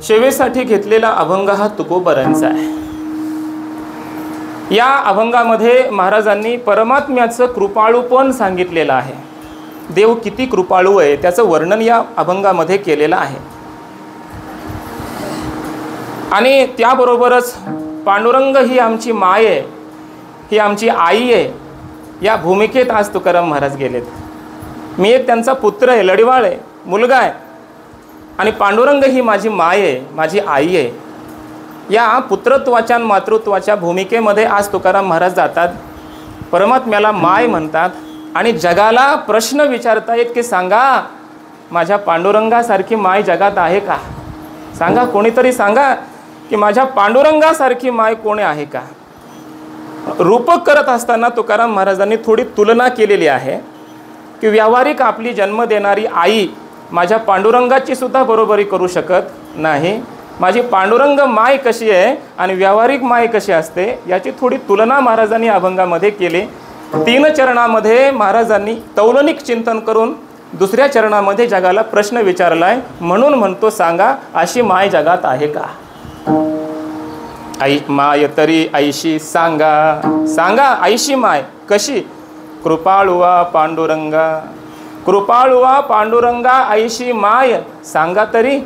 सेवेसाठी घेतलेला अभंग हा तुकोबारांचा आहे. या अभंगामध्ये महाराजांनी परमात्म्याचं कृपाळूपण सांगितलेलं आहे. देव किती कृपाळू आहे त्याचं वर्णन या अभंगामध्ये केलेलं आहे. आणि त्याबरोबरच पांडुरंग ही आमची माय आहे, ही आमची आई आहे, या भूमिकेत आज तुकाराम महाराज गेलेत. मी एक त्यांचा पुत्र आहे, लढीवाळ आहे, मुलगा आहे, आणि पांडुरंग ही माझी माय आहे, माझी आई आहे. या पुत्रत्वाच्या मातृत्वाच्या भूमिकेमध्ये आज तुकाराम महाराज जातात. परमात्म्याला माय म्हणतात आणि जगाला प्रश्न विचारतायत की सांगा, माझ्या पांडुरंगासारखी माय जगात आहे का? सांगा, कोणीतरी सांगा की माझ्या पांडुरंगासारखी माय कोणी आहे का? रूपक करत असताना तुकाराम महाराजांनी थोडी तुलना केलेली आहे की व्यावहारिक आपली जन्म देणारी आई माझ्या पांडुरंगाची सुद्धा बरोबरी करू शकत नाही. माझी पांडुरंग माय कशी आहे आणि व्यावहारिक माय कशी असते याची थोडी तुलना महाराजांनी अभंगामध्ये केली. 3 चरणामध्ये महाराजांनी तौलनिक चिंतन करून दुसऱ्या चरणामध्ये जगाला प्रश्न विचारलाय. म्हणून म्हणतो, सांगा अशी माय जगात आहे का? आई माय तरी ऐशी सांगा, सांगा ऐशी माय कशी? कृपाळुवा पांडुरंगा, कृपाळुवा पांडुरंगा ऐशी माय सांगा तरी,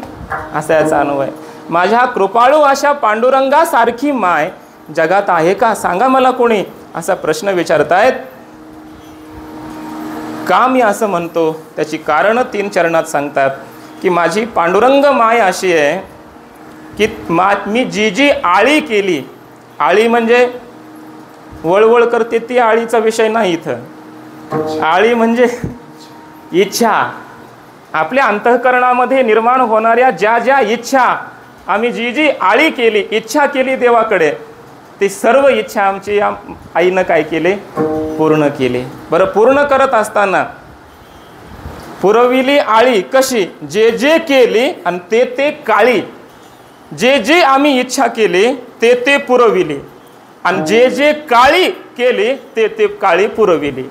असा याचा अनुभव आहे. माझ्या कृपाळू अशा पांडुरंगासारखी माय जगात आहे का? सांगा मला कोणी, असा प्रश्न विचारतायत. का मी असं म्हणतो त्याची कारणं 3 चरणात सांगतात की माझी पांडुरंग माय अशी आहे की मी जी आळी केली, आळी म्हणजे वळवळ करते ती आळीचा विषय नाही इथं. आळी म्हणजे इच्छा, आपल्या अंतःकरणामध्ये निर्माण होणाऱ्या ज्या ज्या इच्छा आम्ही जी आळी केली, इच्छा केली देवाकडे, ती सर्व इच्छा आमची या आईनं काय केले? पूर्ण केली. बरं, पूर्ण करत असताना पुरविली आळी कशी? जे जे केली आणि ते काळी. जे जे आम्ही इच्छा केली ते पुरविली आणि जे जे काळी केली ते काळी पुरविली.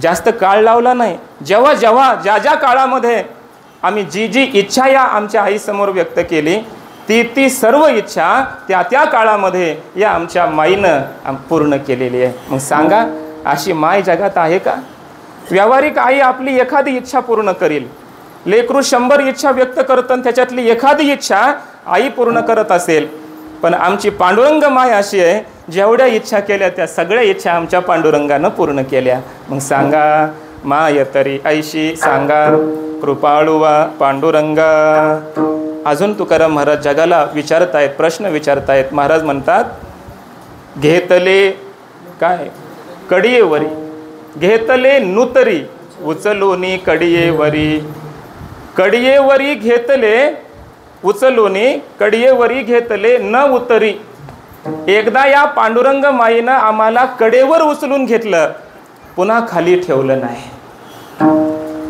जास्त काळ लावला नाही. जेव्हा जेव्हा ज्या ज्या काळामध्ये आम्ही जी इच्छा या आमच्या आईसमोर व्यक्त केली ती सर्व इच्छा त्या काळामध्ये या आमच्या माईनं पूर्ण केलेली आहे. मग सांगा अशी माय जगात आहे का? व्यावहारिक आई आपली एखादी इच्छा पूर्ण करील. लेकरू 100 इच्छा व्यक्त करतं आणि त्याच्यातली एखादी इच्छा आई पूर्ण करत असेल, पण आमची पांडुरंग माय अशी आहे, जेवढ्या इच्छा केल्या त्या सगळ्या इच्छा आमच्या पांडुरंगानं पूर्ण केल्या. मग सांगा माय तरी ऐशी सांगा, कृपाळुवा पांडुरंगा. अजून तुकाराम महाराज जगाला विचारतायत, प्रश्न विचारतायत. महाराज म्हणतात, घेतले काय कडियेवरी, घेतले नूतरी उचलूनी कडियेवरी. कडियेवरी घेतले उचलूनी, कडियेवरी घेतले न उतरी. एकदा या पांडुरंग माईनं आम्हाला कडेवर उचलून घेतलं, पुन्हा खाली ठेवलं नाही,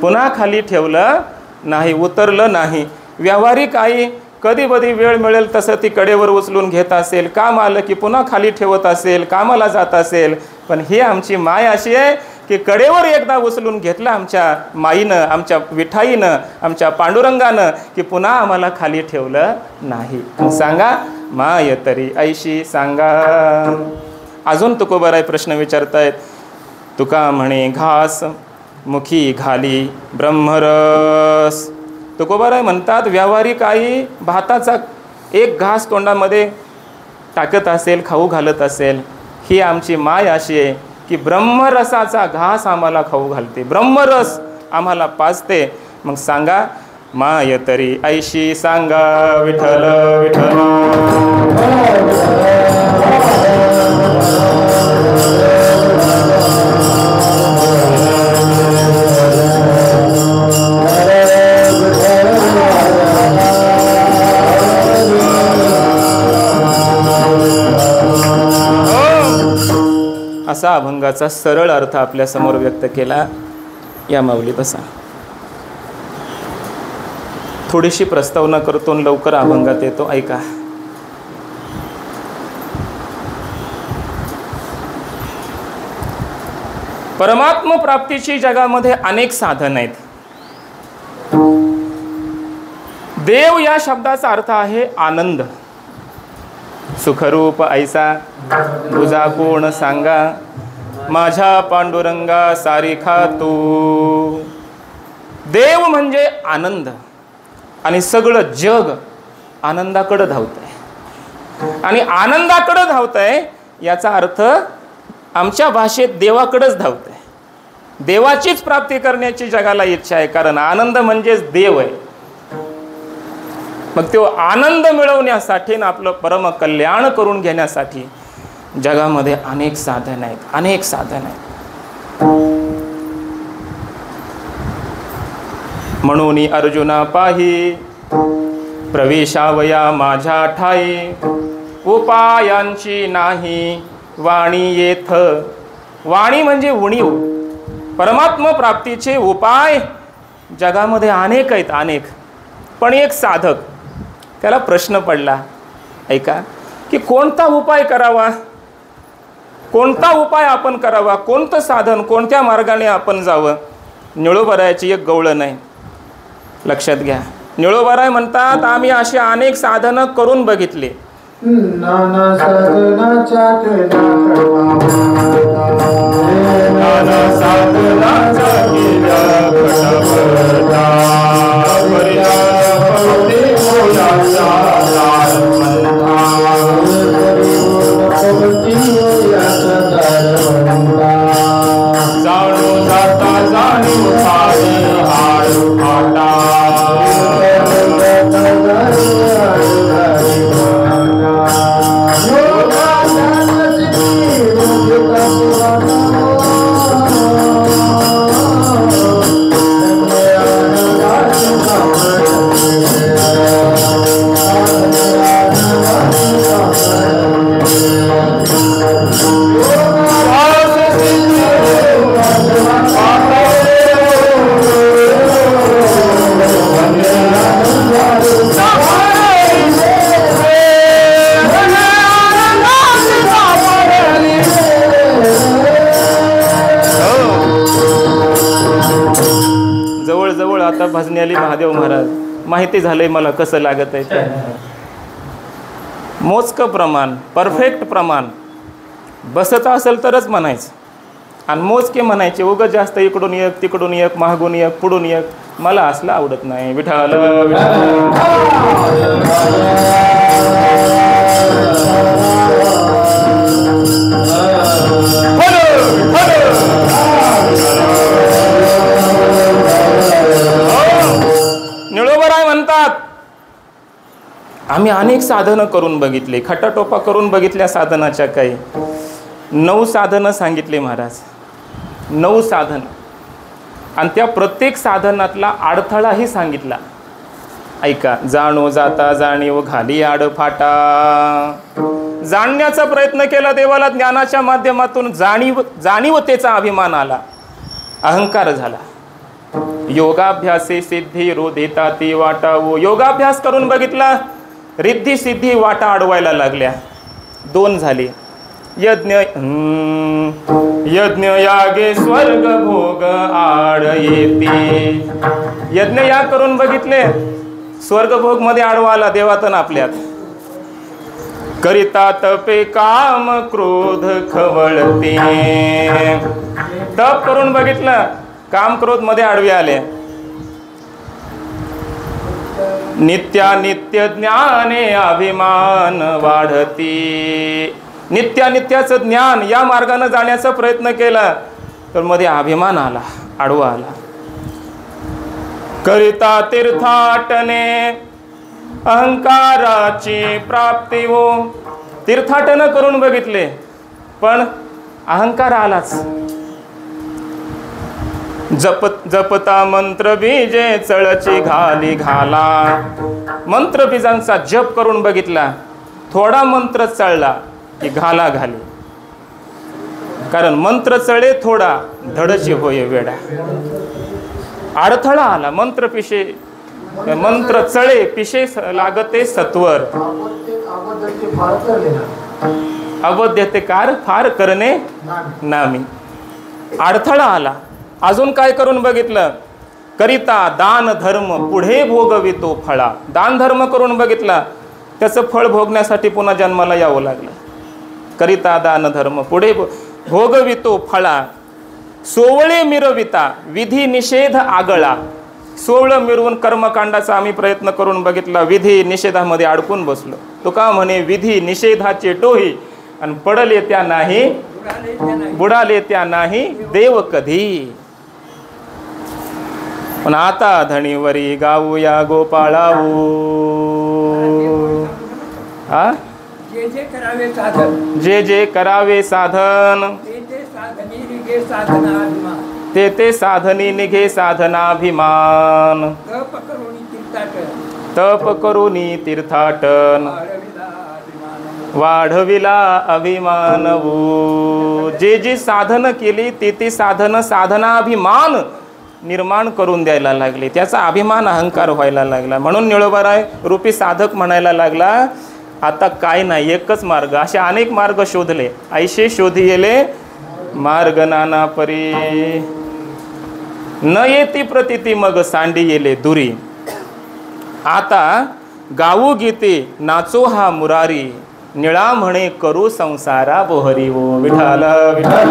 पुन्हा खाली ठेवलं नाही, उतरलं नाही. व्यावहारिक आई कधी कधी वेळ मिळेल तसं ती कडेवर उचलून घेत असेल, काम आलं की पुन्हा खाली ठेवत असेल, कामाला जात असेल. पण ही आमची माय अशी आहे की कडेवर एकदा उचलून घेतलं आमच्या माईनं, आमच्या विठाईनं, आमच्या पांडुरंगानं, की पुन्हा आम्हाला खाली ठेवलं नाही. सांगा माय तरी ऐशी सांगा. अजून तुकोबाराय प्रश्न विचारतायत. तुका म्हणे घास मुखी घाली ब्रह्मरस. तुकोबाराय म्हणतात, व्यावहारिक आई भाताचा एक घास तोंडामध्ये टाकत असेल, खाऊ घालत असेल. ही आमची माय अशी आहे की ब्रह्मरसाचा घास आम्हाला खाऊ घालते, ब्रह्मरस आम्हाला पाजते. मग सांगा माय तरी ऐशी सांगा, विठ्ठल विठ्ठल. असा अभंगाचा सरळ अर्थ आपल्या समोर व्यक्त केला. या माऊली बसा. थोडीशी प्रस्तावना करतो लवकर अभंगात येतो, ऐका. परमात्म प्राप्तीची जगामध्ये अनेक साधन आहेत. देव या शब्दाचा अर्थ आहे आनंद. सुखरूप ऐसा तुझा कोण सांगा, माझ्या पांडुरंगा सारिखा तू. देव म्हणजे आनंद आणि सगळं जग आनंदाकडे धावतंय. आणि आनंदाकडे धावतंय याचा अर्थ आमच्या भाषेत देवाकडेच धावतंय. देवाचीच प्राप्ती करण्याची जगाला इच्छा आहे, कारण आनंद म्हणजेच देव आहे. मग तो आनंद मिळवण्यासाठी आणि आपलं परम कल्याण करून घेण्यासाठी जगामध्ये अनेक साधन आहेत, अनेक साधन आहेत. म्हणून अर्जुना पाही प्रवेशावया माझ्या ठाई, उपायांची नाही वाणी येथ. वाणी म्हणजे उणीव. परमात्म प्राप्तीचे उपाय जगामध्ये अनेक आहेत, अनेक. पण एक साधक, त्याला प्रश्न पडला, ऐका, की कोणता उपाय करावा, कोणता उपाय आपण करावा, कोणतं साधन, कोणत्या मार्गाने आपण जावं. निळोबरायाची एक गवळण आहे, लक्षात घ्या. निळोबराय म्हणतात, आम्ही अशी अनेक साधनं करून बघितले, नाना साधनाच्या जाणू जाता जाणीव आता भजन्याली महादेव महाराज, माहिती झालंय मला कसं लागत आहे ते. मोजकं प्रमाण, परफेक्ट प्रमाण बसत असेल तरच म्हणायचं, आणि मोजके म्हणायचे. उगाच जास्त इकडून एक, तिकडून एक, मागून एक, पुढून एक, मला असलं आवडत नाही. विठाल निळोबराय म्हणतात, आम्ही अनेक साधनं करून बघितले, खटाटोपा करून बघितल्या साधनाच्या. काही 9 साधनं सांगितले महाराज, 9 साधन. आणि त्या प्रत्येक साधनातला अडथळाही सांगितला. ऐका, जाणो जाता जाणीव घाली आड फाटा. जाणण्याचा प्रयत्न केला देवाला, ज्ञानाच्या माध्यमातून जाणीवतेचा अभिमान आला, अहंकार झाला. योगाभ्यासे सिद्धी रोधेता ती वाटावो. योगाभ्यास करून बघितला, रिद्धी सिद्धी वाटा अडवायला लागल्या. 2 झाले. यज्ञ यागे स्वर्ग भोग आड येते. यज्ञ याग करून बघितले, स्वर्ग भोग मध्ये आडवा आला देवातन आपल्यात. करिता तपे काम क्रोध खवळते. तप करून बघितलं, काम क्रोध मध्ये आडवे आले. नित्यानित्य ज्ञाने अभिमान वाढती. नित्यानित्याचं ज्ञान या मार्गाने जाण्याचा प्रयत्न केला, तर मध्ये अभिमान आला, आडवा आला. करिता तीर्थाटने अहंकाराची प्राप्ती हो. तीर्थाटन करून बघितले, पण अहंकार आलाच. जपता मंत्र बीजे चळची घाली घाला. मंत्र बीजांचा जप करून बघितला, थोडा मंत्र चळला की घाला घाली. कारण मंत्र चळे थोडा, धडची होय वेडा. अडथळा आला, मंत्र पिशे, मंत्र चळे पिशे लागते सत्वर. अबद्धतेकार फार करणे नामी. अडथळा आला. अजून काय करून बघितलं, करिता दान धर्म पुढे भोगवितो फळा. दान धर्म करून बघितला, त्याचं फळ भोगण्यासाठी पुन्हा जन्माला यावं लागलं. करिता दान धर्म पुढे भोगवितो फळा. सोवळे मिरविता विधी निषेध आगळा. सोवळं मिरवून कर्मकांडाचा आम्ही प्रयत्न करून बघितला, विधी निषेधामध्ये अडकून बसलो. तुका म्हणे विधी निषेधाचे टोही आणि पडले त्या नाही बुडाले त्या नाही देव कधी. पण आता धणीवरी गाऊया गोपाळाऊ. हा जे जे करावे साधन जे जे करावे साधन ते ते साधनी निघे साधनाभिमान. तप करुनी तीर्थाटन वाढविला अभिमान. जे जी साधन केली ते ते साधन साधनाभिमान निर्माण करून द्यायला लागले. त्याचा अभिमान अहंकार व्हायला लागला. म्हणून निळोबाराय रूपी साधक म्हणायला लागला, आता काय नाही, एकच मार्ग. असे अनेक मार्ग शोधले. ऐशे शोधी येले मार्ग नाना परी. न येती प्रतीती मग सांडी येले दुरी. आता गाऊ गीते नाचो हा मुरारी. निळा म्हणे करू संसारा बोहरी. ओ विठाल विठाल.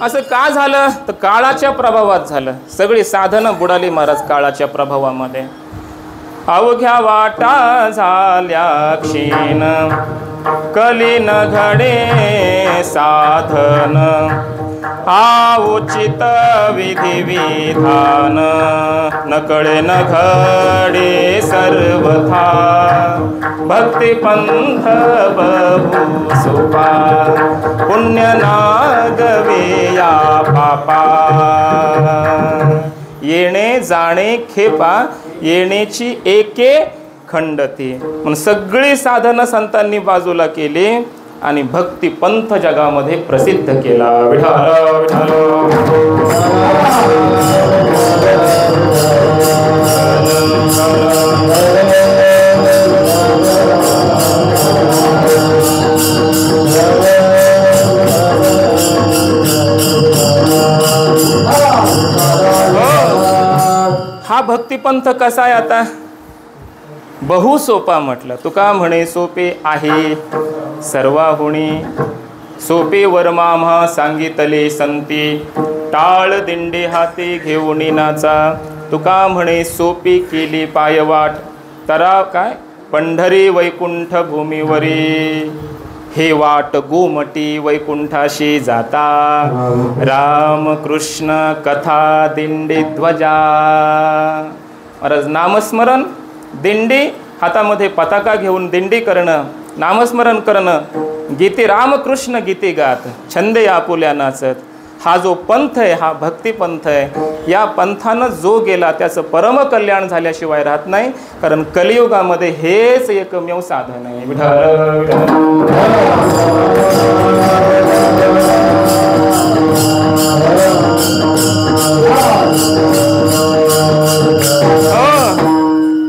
असं का झालं तर काळाच्या प्रभावात झालं. सगळी साधनं बुडाली महाराज काळाच्या प्रभावामध्ये. अवघ्या वाटा झाल्या क्षीण कलीन घडे साधन. उचित विधी विधान न कळे न घडे सर्वथा. भक्ती पंथ बहु सोपा पुण्य नागवे या पापा. येणे जाणे खेपा येणेची एके खंडती. म्हणून सगळी साधनं संतांनी बाजूला केली आणि भक्ती पंथ जगामध्ये प्रसिद्ध केला. विठाल विठाल. हा भक्तिपंथ कसा आहे आता? बहु सोपा म्हटलं. तुका म्हणे सोपे आहे सर्वाहुणी. सोपे वरमाम्हा सांगितले संती. टाळ दिंडे हाती घेऊन नाचा. तुका म्हणे सोपी केली पायवाट. तरा काय पंढरी वैकुंठ भूमीवरी. हे वाट गोमटी वैकुंठाशी जाता. राम कृष्ण कथा दिंडी ध्वजा. महाराज नामस्मरण दिंडी हातामध्ये पताका घेऊन दिंडी करणं, नामस्मरण करणं, गीते रामकृष्ण गीते गात, छंदे आपुल्या नाचत. हा जो पंथ आहे हा भक्तिपंथ आहे. या पंथानं जो गेला त्याचं परम कल्याण झाल्याशिवाय राहत नाही. कारण कलियुगामध्ये हेच एकमेव साधन आहे.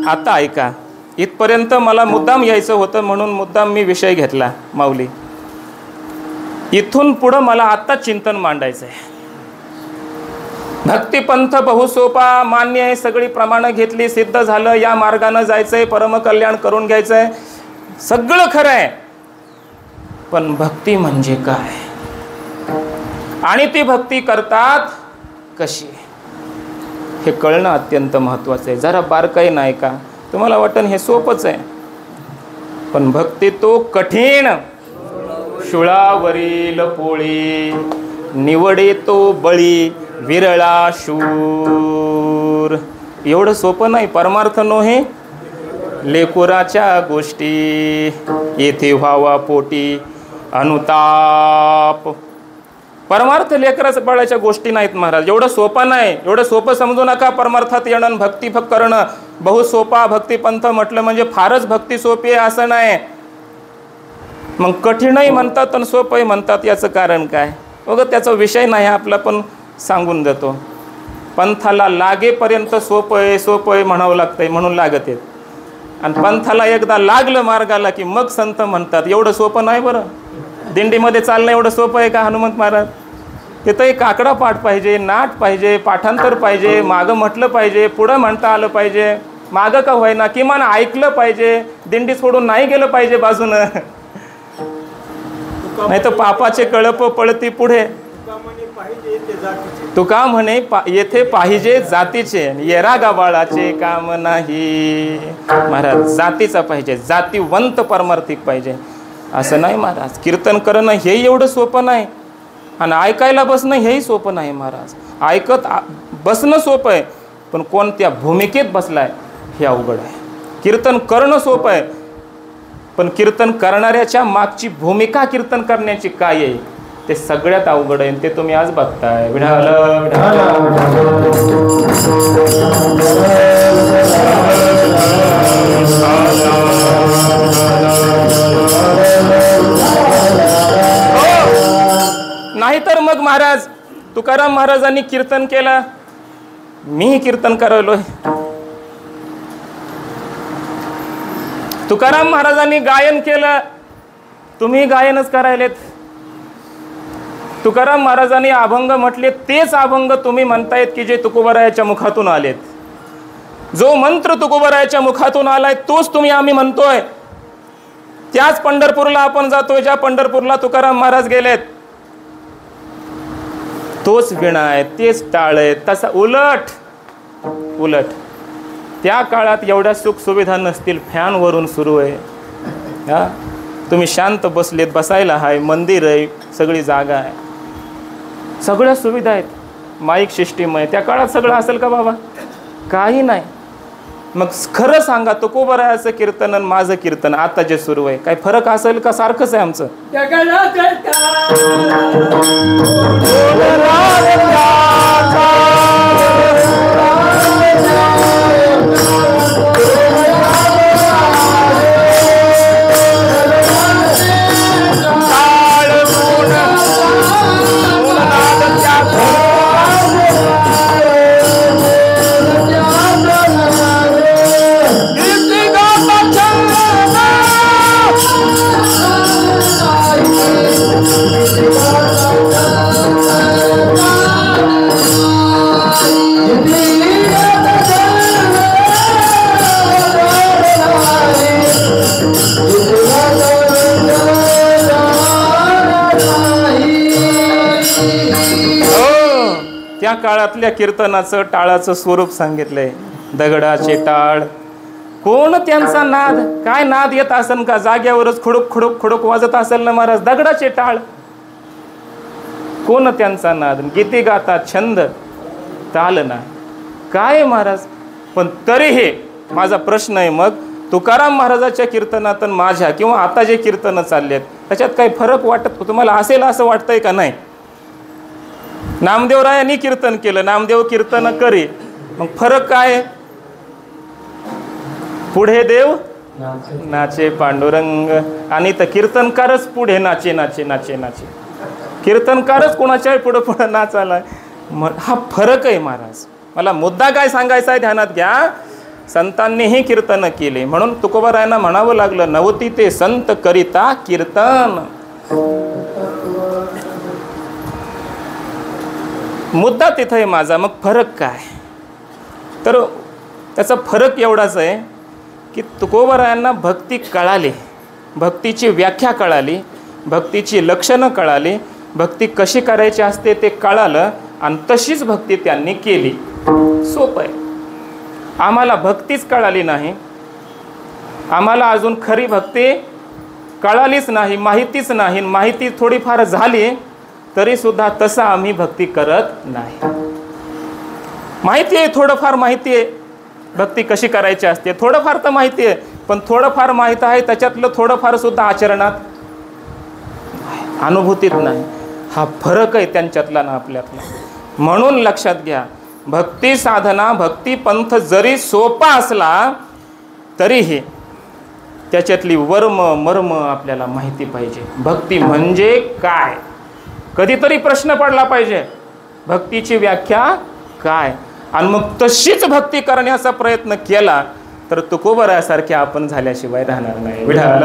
आता ऐका, इथपर्यंत मला मुद्दाम यायचं होतं म्हणून मुद्दाम मी विषय घेतला माऊली. इथून पुढं मला आता चिंतन मांडायचं आहे. भक्तिपंथ बहुसोपा मान्य आहे, सगळी प्रमाणं घेतली, सिद्ध झालं, या मार्गानं जायचंय, परमकल्याण करून घ्यायचंय, सगळं खरं आहे. पण भक्ती म्हणजे काय आणि ती भक्ती करतात कशी हे कळणं अत्यंत महत्त्वाचं आहे. जरा बारकाई नाही का? तुम्हाला वाटतं हे सोपंच आहे, पण भक्ती तो कठीण. शुळावरील पोळी निवडे तो बळी विरळा शूर. एवढं सोपं नाही. परमार्थ नो हे लेकुराच्या गोष्टी येथे व्हावा पोटी अनुताप. परमार्थ लेकराच बाळाच्या गोष्टी नाहीत महाराज. एवढं सोपं नाही, एवढं सोपं समजू नका. परमार्थात येणं भक्ती करणं बहु सोपा. भक्तिपंथ म्हटलं म्हणजे फारच भक्ती सोपी आहे असं नाही. मग कठीणही म्हणतात आणि सोपंही म्हणतात. याचं कारण काय? बघ, त्याचा विषय नाही आपला, पण सांगून देतो. पंथाला लागेपर्यंत सोपं आहे म्हणावं लागतंय म्हणून लागत आहेत. आणि पंथाला एकदा लागलं मार्गाला की मग संत म्हणतात. एवढं सोपं नाही बरं. दिंडीमध्ये चालणं एवढं सोपं आहे का हनुमंत महाराज? तिथं एक आकडा पाठ पाहिजे, नाट पाहिजे, पाठांतर पाहिजे, मागं म्हटलं पाहिजे, पुढं म्हणता आलं पाहिजे, मागं का होईना किमान ऐकलं पाहिजे, दिंडी सोडून नाही गेलं पाहिजे बाजूनं. नाही तर पापाचे कळप पळती पुढे. तुका म्हणे येथे पाहिजे जातीचे, येरा गाबाळाचे काम नाही. महाराज जातीचा पाहिजे, जातीवंत परमार्थिक पाहिजे. असं नाही महाराज. कीर्तन करणं हे एवढं सोपं नाही आणि ऐकायला बसणं हेही सोपं नाही महाराज. ऐकत बसणं सोपं आहे पण कोणत्या भूमिकेत बसलाय हे अवघड आहे. कीर्तन करणं सोपं आहे पण कीर्तन करणाऱ्याच्या मागची भूमिका कीर्तन करण्याची काय आहे ते सगळ्यात अवघड आहे. ते तुम्ही आज बघताय. विढाल नाहीतर मग महाराज तुकाराम महाराजांनी कीर्तन केलं, मी कीर्तन करायलोय. तुकाराम महाराजांनी गायन केलं, तुम्ही गायनच करायलेत. तुकाराम महाराजांनी अभंग म्हटले, तेच अभंग तुम्ही म्हणतायत की जे तुकोबारायाच्या मुखातून आलेत. जो मंत्र तुकोबारायाच्या मुखातून आलाय तोच तुम्ही आम्ही म्हणतोय. त्याच पंढरपूरला आपण जातोय ज्या पंढरपूरला तुकाराम महाराज गेलेत. तोच विणा आहे, तेच टाळ आहे. तसा उलट त्या काळात एवढ्या सुख सुविधा नसतील. फॅन वरून सुरू आहे. हा तुम्ही शांत बसलेत, बसायला आहे, मंदिर आहे, सगळी जागा आहे, सगळ्या सुविधा आहेत, माईक सिस्टीम आहे. त्या काळात सगळं असेल का बाबा? काही नाही. मग खरं सांगा तुकोबारायाचं कीर्तन आणि माझं कीर्तन आता जे सुरू आहे काय फरक असेल का सारखंच आहे आमचं? त्या काळातल्या कीर्तनाचं टाळाचं स्वरूप सांगितलंय. दगडाचे टाळ. कोण त्यांचा नाद? काय नाद येत असेल का? जाग्यावरच खुडुक खुडुक खुडुक वाजत असेल ना महाराज. दगडाचे टाळ. कोण त्यांचा नाद? गीते गाता छंद ताल नाही. काय महाराज? पण तरीही माझा प्रश्न आहे, मग तुकाराम महाराजाच्या कीर्तनात माझ्या किंवा आता जे कीर्तन चाललेत त्याच्यात काही फरक वाटत तुम्हाला असेल असं वाटतंय का? नाही. नामदेवरायांनी कीर्तन केलं, नामदेव कीर्तन करे, मग फरक काय? पुढे देव नाचे पांडुरंग आणि तर कीर्तनकारच पुढे नाचे नाचे नाचे नाचे. कीर्तनकारच कोणाच्याही पुढे पुढे नाचालाय. हा फरक आहे महाराज. मला मुद्दा काय सांगायचा आहे ध्यानात घ्या. संतांनीही कीर्तन केले म्हणून तुकोबारायांना म्हणावं लागलं, नवती ते संत करिता कीर्तन. मुद्दा तिथं आहे माझा. मग फरक काय? तर त्याचा फरक एवढाच आहे की तुकोबारायांना भक्ती कळाली, भक्तीची व्याख्या कळाली, भक्तीची लक्षणं कळाली, भक्ती कशी करायची असते ते कळालं आणि तशीच भक्ती त्यांनी केली. सोपं आहे. आम्हाला भक्तीच कळाली नाही, आम्हाला अजून खरी भक्ती कळालीच नाही, माहितीच नाही. माहिती थोडीफार झाली तरी सुद्धा तसं आम्ही भक्ती करत नाही. माहिती आहे, थोडंफार माहिती आहे भक्ती कशी करायची असते, थोडंफार तर माहिती आहे, पण थोडंफार माहीत आहे त्याच्यातलं थोडंफार सुद्धा आचरणात अनुभूतीत नाही. हा फरक आहे त्यांच्यातला ना आपल्यातला. म्हणून लक्षात घ्या, भक्ती साधना भक्ती पंथ जरी सोपा असला तरीही त्याच्यातली वर्म मर्म आपल्याला माहिती पाहिजे. भक्ती म्हणजे काय? कधीतरी प्रश्न पडला पाहिजे, भक्तीची व्याख्या काय? आणि मग तशीच भक्ती करण्याचा प्रयत्न केला तर तुकोबरासारखे आपण झाल्याशिवाय राहणार नाही. विठाल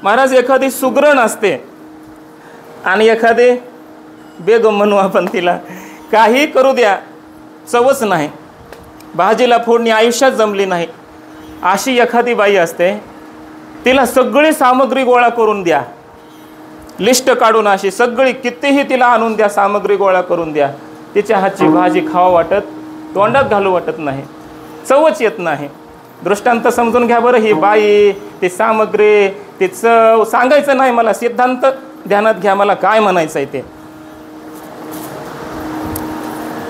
महाराज, एखादी सुगरण असते आणि एखादे बेगम म्हणू आपण तिला, काही करू द्या चवच नाही, भाजीला फोडणी आयुष्यात जमली नाही, अशी एखादी बाई असते. तिला सगळी सामग्री गोळा करून द्या, लिस्ट काढून अशी सगळी कितीही तिला आणून द्या, सामग्री गोळा करून द्या, तिच्या हातची भाजी खावा वाटत, तोंडात घालू वाटत नाही, चवच येत नाही. दृष्टांत समजून घ्या बरं. ही बाई, ती सामग्री, ती चव सांगायचं नाही मला, सिद्धांत ध्यानात घ्या, मला काय म्हणायचं आहे ते.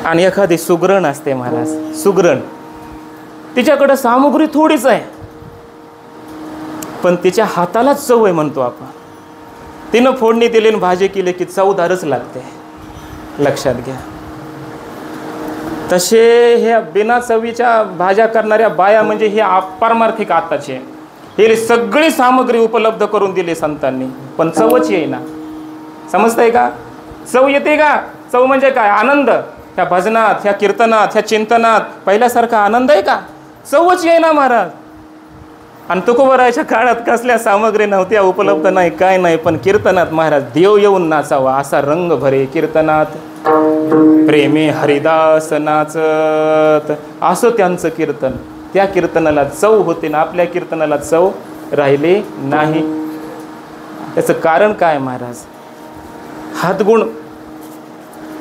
आणि एखादी सुगरण असते महाराज, सुगरण, तिच्याकडे सामग्री थोडीच आहे पण तिच्या हातालाच चव आहे म्हणतो आपण. तिनं फोडणी दिली आणि भाजी केली की चवदारच लागते. लक्षात घ्या. तसे हे बिना चवीच्या भाज्या करणाऱ्या बाया म्हणजे हे पारमार्थिक आताचे. हे सगळी सामग्री उपलब्ध करून दिली संतांनी पण चवच येईना. समजतंय का? चव येते का? चव म्हणजे काय? आनंद. ह्या भजनात, ह्या कीर्तनात, ह्या चिंतनात पहिल्यासारखा आनंद आहे का? चवच येईना महाराज. आणि तुकोबराच्या काळात कसल्या सामग्री नव्हत्या, उपलब्ध नाही, काय नाही, पण कीर्तनात महाराज देव येऊन नाचावा असा रंग भरे कीर्तनात. प्रेमे हरिदास नाचत, असं त्यांचं कीर्तन. त्या कीर्तनाला चव होते ना, आपल्या कीर्तनाला चव राहिले नाही. त्याचं कारण काय महाराज? हातगुण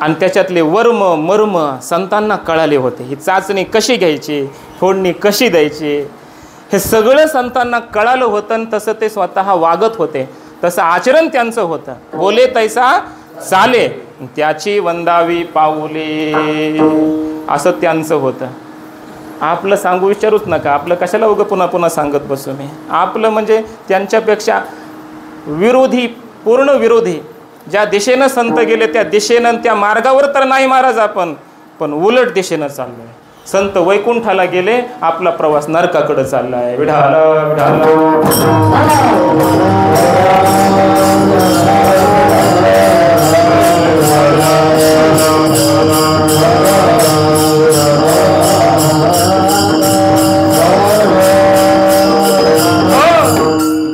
आणि त्याच्यातले वर्म मर्म संतांना कळाले होते. ही चाचणी कशी घ्यायची, फोडणी कशी द्यायची, हे सगळं संतांना कळालं होतं. आणि तसं ते स्वतः वागत होते, तसं आचरण त्यांचं होतं. बोले तैसा चाले, त्याची वंदावी पाऊले, असं त्यांचं होतं. आपलं सांगू विचारूच नका. आपलं कशाला उगं पुन्हा पुन्हा सांगत बसू मी. आपलं म्हणजे त्यांच्यापेक्षा विरोधी, पूर्ण विरोधी. ज्या दिशेनं संत गेले त्या दिशेनं, त्या मार्गावर तर नाही महाराज आपण, पण उलट दिशेनं चाललोय. संत वैकुंठाला गेले, आपला प्रवास नरकाकडे चाललाय. विठाल विठाल.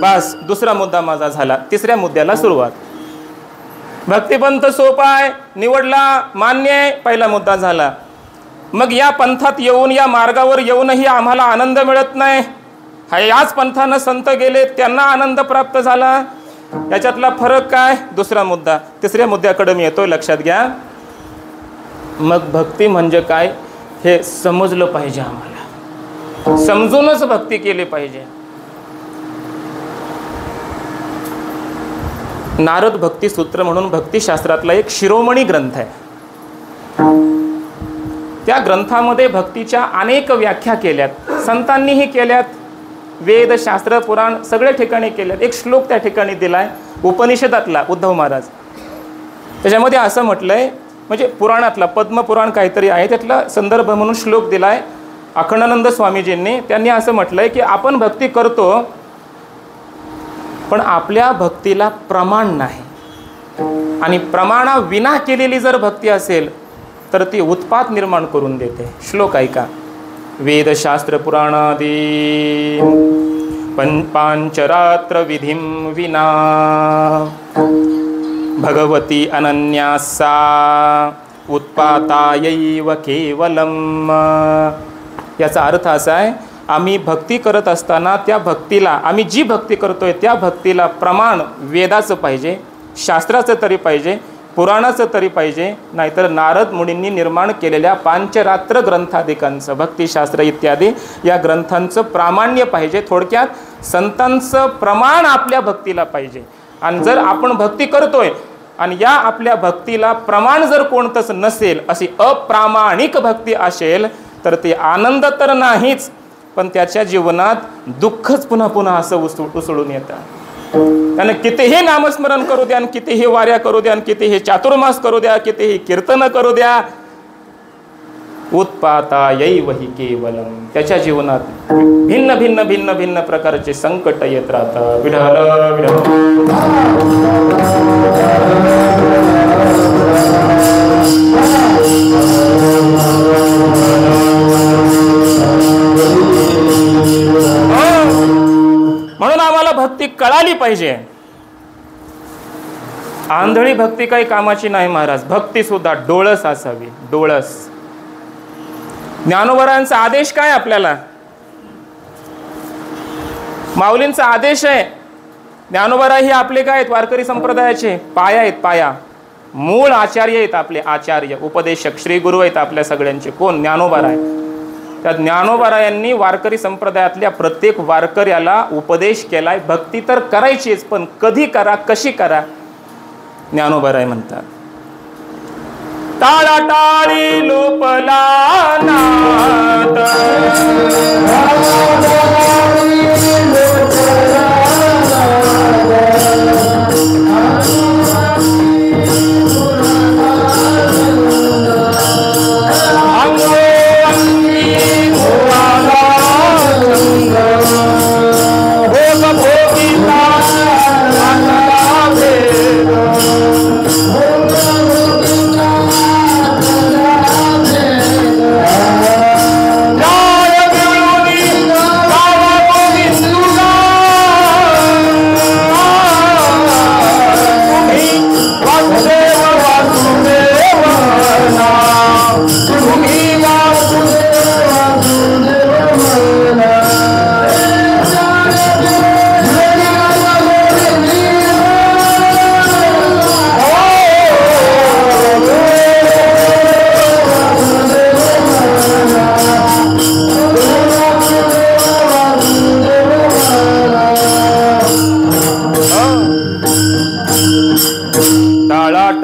बस, दुसरा मुद्दा माझा झाला. तिसऱ्या मुद्द्याला सुरुवात. भक्तिपंथ सोपा आहे, निवडला, मान्य आहे, पहिला मुद्दा झाला. मग या पंथात येऊन, या मार्गावर येऊनही आम्हाला आनंद मिळत नाही. हा, याच पंथानं संत गेले, त्यांना आनंद प्राप्त झाला, याच्यातला फरक काय? दुसरा मुद्दा. तिसऱ्या मुद्द्याकडे मी येतोय, लक्षात घ्या. मग भक्ती म्हणजे काय हे समजलं पाहिजे आम्हाला. समजूनच भक्ती केली पाहिजे. नारद भक्ती सूत्र म्हणून भक्तिशास्त्रातला एक शिरोमणी ग्रंथ आहे. त्या ग्रंथामध्ये भक्तीच्या अनेक व्याख्या केल्यात, संतांनीही केल्यात, वेद शास्त्र पुराण सगळ्या ठिकाणी केल्यात. एक श्लोक त्या ठिकाणी दिलाय उपनिषदातला, उद्धव महाराज. त्याच्यामध्ये असं म्हटलंय, म्हणजे पुराणातला पद्मपुराण काहीतरी आहे, त्यातला संदर्भ म्हणून श्लोक दिलाय अखंडानंद स्वामीजींनी. त्यांनी असं म्हटलंय की आपण भक्ती करतो पण आपल्या भक्तीला प्रमाण नाही, आणि प्रमाणा विना केलेली जर भक्ती असेल तर ती उत्पात निर्माण करून देते. श्लोक ऐका. वेदशास्त्र पुराणादी पांचरात्र विधिं विना भगवती अनन्यासा उत्पातायैव केवलम. याचा अर्थ असा आहे, आम्ही भक्ती करत असताना त्या भक्तीला, आम्ही जी भक्ती करतोय त्या भक्तीला प्रमाण वेदाचं पाहिजे, शास्त्राचं तरी पाहिजे, पुराणाचं तरी पाहिजे, नाहीतर नारद मुनींनी निर्माण केलेल्या पांचरात्र ग्रंथादिकांचं, भक्तिशास्त्र इत्यादी या ग्रंथांचं प्रामाण्य पाहिजे. थोडक्यात संतांचं प्रमाण आपल्या भक्तीला पाहिजे. आणि जर आपण भक्ती करतोय आणि या आपल्या भक्तीला प्रमाण जर कोणतंच नसेल, अशी अप्रामाणिक भक्ती असेल तर ते आनंद तर नाहीच, पण त्याच्या जीवनात दुःखच पुन्हा पुन्हा असं उसळून येतं. त्यानं कितीही नामस्मरण करू द्या, कितीही वाऱ्या करू द्या, कितीही चातुर्मास करू द्या, कितीही कीर्तन करू द्या, उत्पाता यैव हि केवलम. त्याच्या जीवनात भिन्न भिन्न भिन्न भिन्न प्रकारचे संकट येत राहतात. विठ्ठल विठ्ठल. म्हणून आम्हाला भक्ती कळाली पाहिजे. आंधळी भक्ती काही कामाची नाही महाराज. भक्ती सुद्धा डोळस असावी, डोळस. ज्ञानोबरांचा आदेश काय आपल्याला? माऊलींचा आदेश आहे. ज्ञानोबरा ही आपले काय आहेत? वारकरी संप्रदायाचे पाया आहेत, पाया. मूळ आचार्य आहेत आपले, आचार्य उपदेशक श्री गुरु आहेत आपल्या सगळ्यांचे. कोण? ज्ञानोबरा आहे. त्या ज्ञानोबरा यांनी वारकरी संप्रदायातल्या प्रत्येक वारकऱ्याला उपदेश केलाय. भक्ती तर करायचीच, पण कधी करा, कशी करा, ज्ञानोबराय म्हणतात. टाळा टाळी लोपला नाद,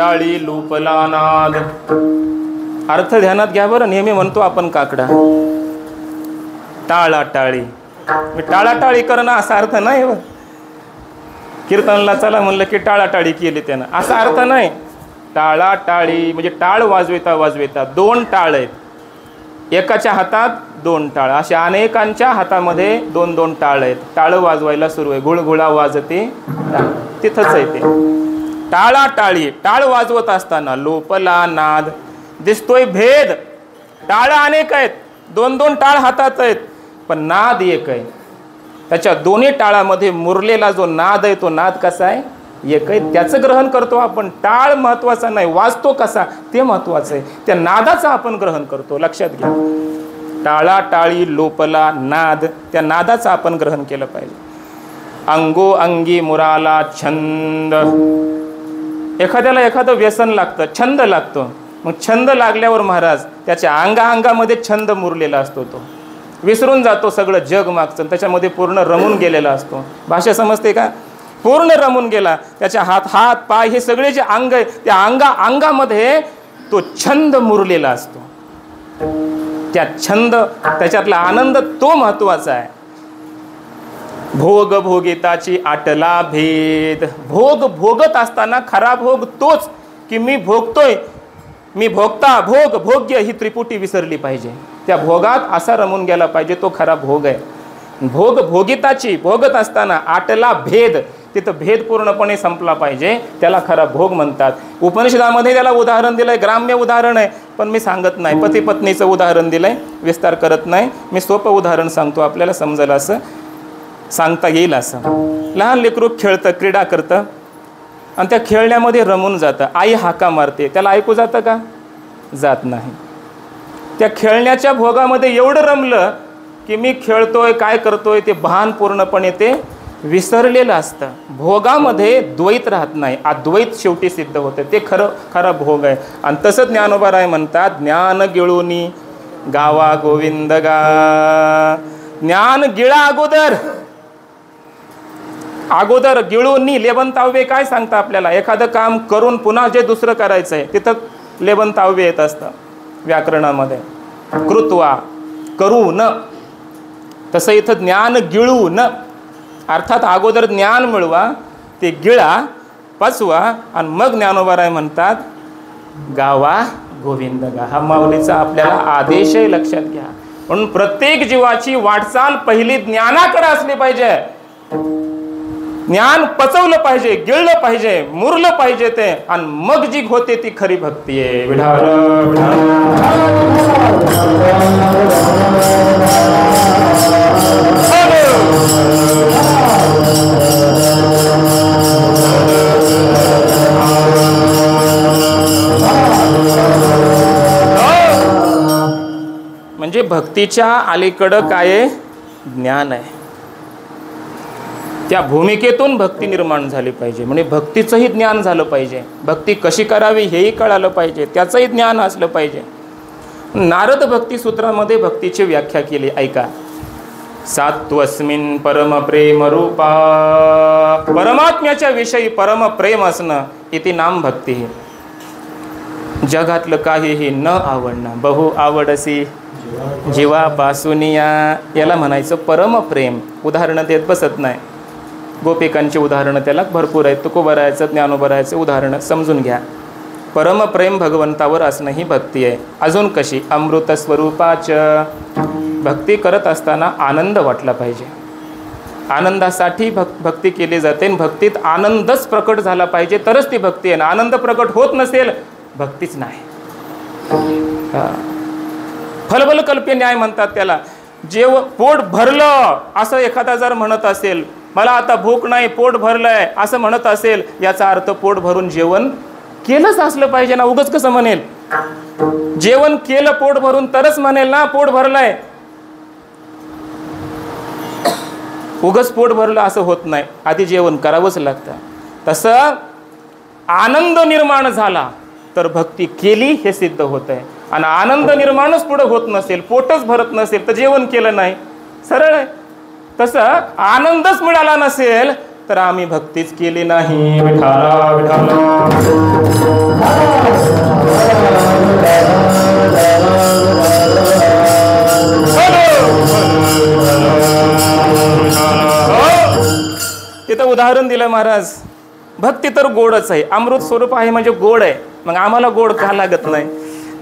टाळी लुपला नाद. अर्थ ध्यानात घ्या बरं. नेहमी म्हणतो आपण काकडा. टाळा टाळी, टाळाटाळी करणं असा अर्थ नाही. कीर्तनला चला म्हणलं की टाळाटाळी केली त्यानं, असा अर्थ नाही. टाळाटाळी म्हणजे टाळ वाजविता वाजविता. दोन टाळ आहेत, एकाच्या हातात दोन टाळ, अशा अनेकांच्या हातामध्ये दोन दोन टाळ आहेत. टाळ वाजवायला सुरू आहे. गुळगुळा वाजते, तिथंच आहे ते. टाळाटाळी, टाळ वाजवत असताना लोपला नाद. दिसतोय भेद. टाळ अनेक आहेत, दोन दोन टाळ हातात आहेत, पण नाद एक आहे. त्याच्या दोन्ही टाळामध्ये मुरलेला जो नाद आहे तो नाद कसा आहे? एक आहे. त्याचं ग्रहण करतो आपण. टाळ महत्वाचा नाही, वाजतो कसा ते महत्वाचं आहे. त्या नादाचं आपण ग्रहण करतो. लक्षात घ्या. टाळाटाळी लोपला नाद, त्या नादाचं आपण ग्रहण केलं पाहिजे. अंगो अंगी मुराला छंद. एखाद्याला एखादं व्यसन लागतं, छंद लागतो. मग छंद लागल्यावर महाराज त्याच्या अंगामध्ये छंद मुरलेला असतो. तो विसरून जातो सगळं जग मागचं, त्याच्यामध्ये पूर्ण रमून गेलेला असतो. भाषा समजते का? पूर्ण रमून गेला. त्याच्या हात पाय हे सगळे जे अंग आहे त्या अंगामध्ये तो छंद मुरलेला असतो. त्या छंद, त्याच्यातला आनंद तो महत्वाचा आहे. भोग भोगिताची आटला भेद. भोग भोगत असताना खरा भोग तोच की मी भोगतोय, मी भोगता, भोग भोग्य ही त्रिपुटी विसरली पाहिजे. त्या भोगात असा रमून गेला पाहिजे, तो खरा भोग आहे. भोग भोगिताची, भोगत असताना आटला भेद, तिथं भेद पूर्णपणे संपला पाहिजे, त्याला खरा भोग म्हणतात. उपनिषदामध्ये त्याला उदाहरण दिलंय, ग्राम्य उदाहरण आहे, पण मी सांगत नाही. पती पत्नीचं उदाहरण दिलंय, विस्तार करत नाही. मी सोपं उदाहरण सांगतो, आपल्याला समजेल असं, सांगता येईल असं. लहान लेकरू खेळतं, क्रीडा करतं आणि त्या खेळण्यामध्ये रमून जातं. आई हाका मारते, त्याला ऐकू जातं का? जात नाही. त्या खेळण्याच्या भोगामध्ये एवढं रमलं की मी खेळतोय, काय करतोय ते भान पूर्णपणे ते विसरलेलं असतं. भोगामध्ये द्वैत राहत नाही, अद्वैत शेवटी सिद्ध होतं. ते खरं भोग आहे. आणि तसंच ज्ञानोबा म्हणतात, ज्ञान गिळूनी गावा गोविंद गा. ज्ञान गिळा अगोदर गिळूनी. लेबनताव्य काय सांगता आपल्याला? एखादं काम करून पुन्हा जे दुसरं करायचं आहे तिथं लेबनताव्य येत असतं व्याकरणामध्ये. कृत्वा, करून. तसं इथं ज्ञान गिळून, अर्थात अगोदर ज्ञान मिळवा, ते गिळा, पचवा, आणि मग ज्ञानोबा म्हणतात गावा गोविंद गा. हा माऊलीचा आपल्याला आदेशही लक्षात घ्या. म्हणून प्रत्येक जीवाची वाटचाल पहिली ज्ञानाकडे असली पाहिजे. ज्ञान पचवलं पाहिजे, गिळलं पाहिजे, मुरलं पाहिजे ते, आणि मग जी होते ती खरी भक्ती आहे. विठाल म्हणजे भक्तीच्या अलीकडं काय ज्ञान आहे. त्या भूमिकेतून भक्ती निर्माण झाली पाहिजे. म्हणजे भक्तीचंही ज्ञान झालं पाहिजे. भक्ती कशी करावी हेही कळालं पाहिजे, त्याचंही ज्ञान असलं पाहिजे. नारद भक्ती सूत्रामध्ये भक्तीची व्याख्या केली, ऐका. सात्वस्मिन परम प्रेम रूपा, परमात्म्याच्या विषयी परम प्रेम असणं इति नाम भक्ती. जगातलं काहीही न आवडणं, बहु आवडसी जीवापासून याला म्हणायचं परम प्रेम. उदाहरणं देत बसत नाही. गोपिकांची उदाहरणं त्याला भरपूर आहेत. तुकोबरायचं, ज्ञानोबरायचं उदाहरणं समजून घ्या. परमप्रेम भगवंतावर असणं ही भक्ती आहे. अजून कशी? अमृत स्वरूपाच. भक्ती करत असताना आनंद वाटला पाहिजे. आनंदासाठी भक्ती केली जाते. भक्तीत आनंदच प्रकट झाला पाहिजे तरच ती भक्ती आहे. आनंद प्रकट होत नसेल भक्तीच नाही. फलबलकल्पीय न्याय म्हणतात त्याला. जेव पोट भरलं असं एखादा जर म्हणत असेल, मला आता भूक नाही, पोट भरलंय असं म्हणत असेल, याचा अर्थ पोट भरून जेवण केलंच असलं पाहिजे ना. उगाच कसं म्हणेल? जेवण केलं पोट भरून तरच म्हणेल ना पोट भरलंय. उगाच पोट भरलं असं होत नाही, आधी जेवण करावंच लागतं. तसं आनंद निर्माण झाला तर भक्ती केली हे सिद्ध होत आहे. आणि आनंद निर्माणच पुढे होत नसेल, पोटच भरत नसेल तर जेवण केलं नाही. सरळ आहे. तसं आनंदच मिळाला नसेल तर आम्ही भक्तीच केली नाही. विठाला विठाला तिथं उदाहरण दिलं महाराज. भक्ती तर गोडच आहे, अमृत स्वरूप आहे म्हणजे गोड आहे. मग आम्हाला गोड का लागत नाही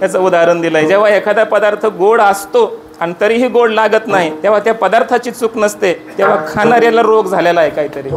याचं उदाहरण दिलंय. जेव्हा एखादा पदार्थ गोड असतो आणि तरीही गोड लागत नाही, तेव्हा त्या पदार्थाची चूक नसते, तेव्हा खाणाऱ्याला रोग झालेला आहे काहीतरी.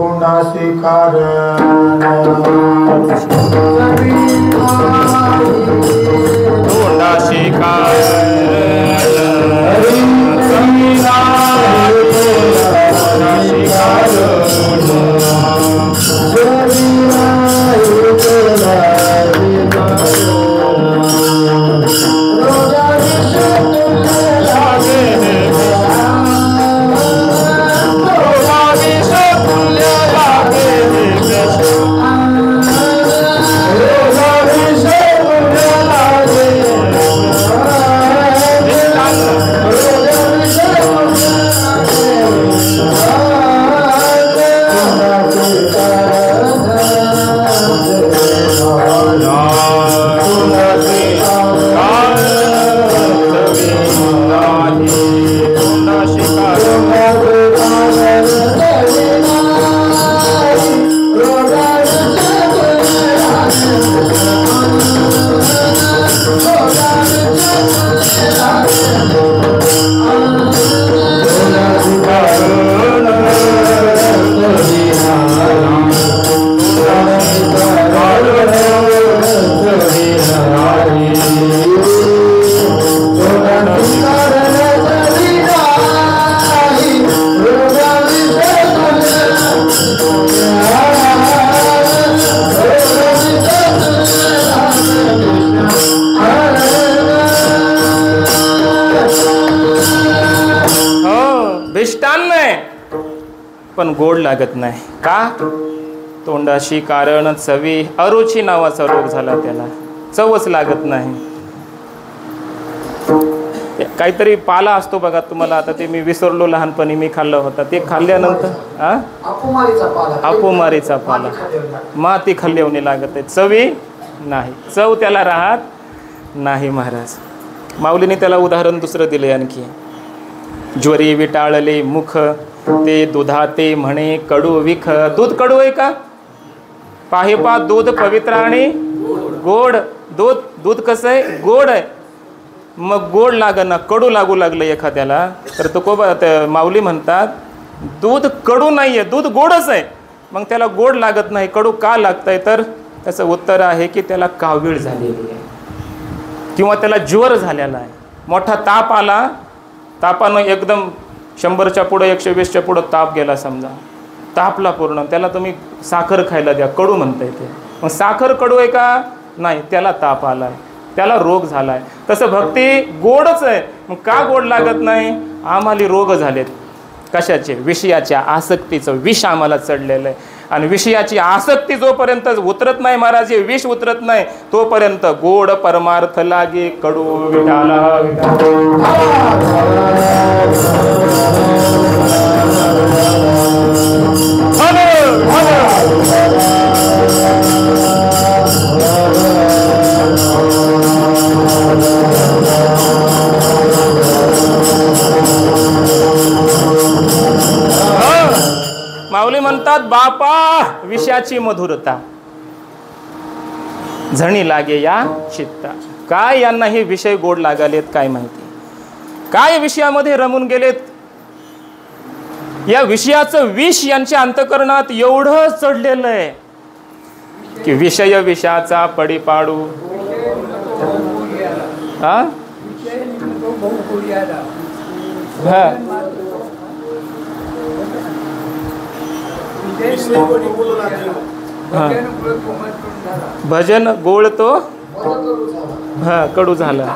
पण गोड लागत नाही का? तोंडाशी कारण चवी, अरुची नावाचा रोग झाला त्याला. चवच लागत नाही. काहीतरी पाला असतो बघा तुम्हाला, आता ते मी विसरलो, लहानपणी मी खाल्लं होता. ते खाल्ल्यानंतर अपुमारीचा पाला, माती खाल्ल्याने लागत आहे, चवी नाही, चव त्याला राहत नाही. महाराज माऊलीने त्याला उदाहरण दुसरं दिले आणखी. ज्वरी विटाळले मुख, ते दुधाते म्हणे कडू विख. दूध कडू आहे का? पाहिपा दूध पवित्र आणि गोड. दूध कसं आहे, गोड आहे. मग गोड ना कडू लागू लागलं एखाद्याला तर तुकोबा माऊली म्हणतात दूध कडू नाही आहे, दूध गोडच आहे, मग त्याला गोड लागत नाही, कडू का लागतंय? तर त्याचं उत्तर आहे की त्याला कावीळ झालेली आहे किंवा त्याला ज्वर झालेला आहे. मोठा ताप आला, तापानं एकदम 100च्या पुढं 120च्या पुढं ताप गेला समजा, तापला पूर्ण, त्याला तुम्ही साखर खायला द्या, कडू म्हणता येते. मग साखर कडू आहे का? नाही, त्याला ताप आला आहे, त्याला रोग झाला आहे. तसं भक्ती गोडच आहे, मग का गोड लागत नाही? आम्हाला रोग झालेत. कशाचे? विषयाच्या आसक्तीचं विष आम्हाला चढलेलं आहे. आणि विषयाची आसक्ती जोपर्यंत उतरत नाही महाराज, हे विष उतरत नाही तोपर्यंत गोड परमार्थ लागे कडू विठाला. माऊली म्हणतात बापा विषयाची मधुरता झणी लागे या चित्ता. काय यांना हे विषय गोड लागालेत काय माहिती, काय विषयामध्ये रमून गेलेत. या विषयाचं विष यांच्या अंतःकरणात एवढं चढलेलं आहे की विषय विषयाचा पडी पाडू. हा हा भजन गोळ तो हा कडू झाला.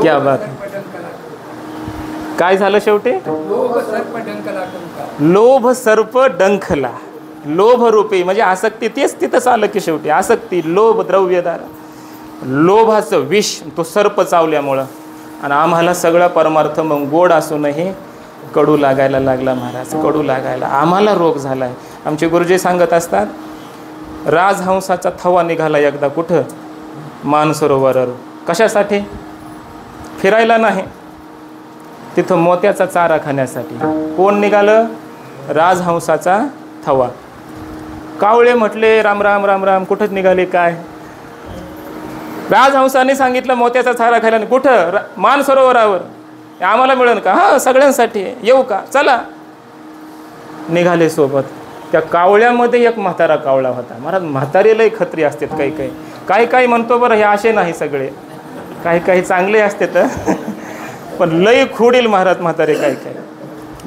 क्या बात. काय झालं शेवटी? लोभ सर्प डंखला. लोभ रूपी म्हणजे आसक्ती, तेच तिथंच आलं की शेवटी आसक्ती, लोभ, द्रव्यदार, लोभाचं विष तो सर्प चावल्यामुळं. आणि आम्हाला सगळा परमार्थ मग गोड असूनही कडू लागायला लागला महाराज, कडू लागायला. आम्हाला रोग झाला आहे. आमचे गुरुजी सांगत असतात राजहंसाचा थवा निघाला एकदा कुठं? मानसरोवरावर. कशासाठी? फिरायला नाही, तिथं मोत्याचा चारा खाण्यासाठी. कोण निघालं? राजहंसाचा थवा. कावळे म्हटले राम राम राम राम, कुठंच निघाले काय? राजहंसाने सांगितलं मोत्याचा चारा खायला. कुठं? मानसरोवरावर. आम्हाला मिळेल का? हां सगळ्यांसाठी. येऊ का? चला. निघाले सोबत. त्या कावळ्यामध्ये एक म्हातारा कावळा होता. महाराज म्हातारेलाही खत्री असतात काही काही. काही काही म्हणतो बरं हे असे नाही सगळे, काही काही चांगले असतात पण लई खोडील महाराज म्हातारे काही काही.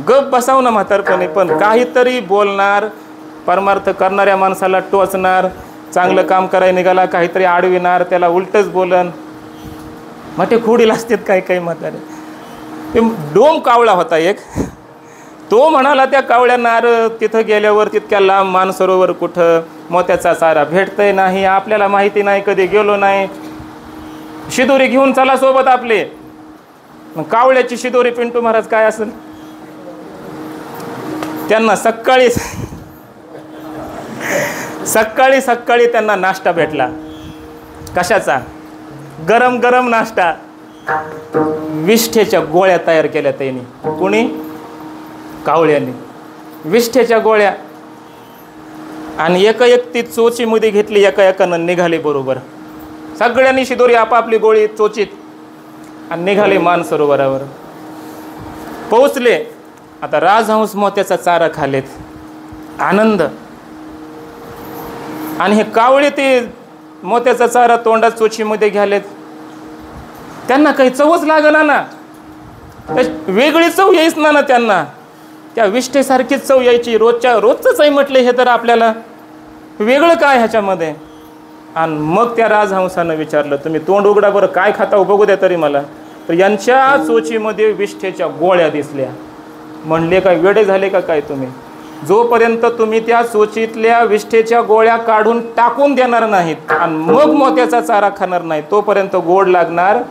गप बसाव ना म्हातारपणे, पण काहीतरी बोलणार, परमार्थ करणाऱ्या माणसाला टोचणार, चांगलं काम करायला निघाला काहीतरी आडविणार, त्याला उलटच बोलन. मोठे खोडील असतात काही काही म्हातारे. ते डोम कावळा होता एक. तो म्हणाला त्या कावळ्यांना अरे तिथं गेल्यावर तितक्या लांब मानसरोवर कुठं, मोत्याचा चारा भेटतंय नाही, आपल्याला माहिती नाही, कधी गेलो नाही, शिदोरी घेऊन चला सोबत आपले. मग कावळ्याची शिदोरी पिंटू महाराज काय असेल? त्यांना सकाळी सकाळी त्यांना नाश्ता भेटला. कशाचा? गरम गरम नाश्ता. विष्ठेच्या गोळ्या तयार केल्या त्यांनी. कोणी? कावळ्यांनी. विष्ठेच्या गोळ्या. आणि एक ती चोचीमध्ये घेतली, एकानं निघाले बरोबर. सगळ्यांनी शिदोरी आपापली गोळी चोचीत आणि निघाले मानसरोवरावर. पोहोचले. आता राजहंस मोत्याचा चारा खालेत, आनंद. आणि हे कावळे ते मोत्याचा चारा तोंडात चोचीमध्ये घ्यालेत. त्यांना काही चवच लागला ना, वेगळी चव यायच ना त्यांना. त्या विष्ठेसारखीच चव यायची. रोजचंच आहे म्हटलं हे तर आपल्याला, वेगळं काय ह्याच्यामध्ये? आणि मग त्या राजहंसानं विचारलं तुम्ही तोंड उघडा बरं, काय खाता बघू द्या तरी मला. तर यांच्या चोचीमध्ये विष्ठेच्या गोळ्या दिसल्या. म्हणले काय वेडे झाले का काय तुम्ही? जोपर्यंत तुम्ही त्या चोचीतल्या विष्ठेच्या गोळ्या काढून टाकून देणार नाहीत आणि मग मोत्याचा चारा खाणार नाही, तोपर्यंत गोड लागणार.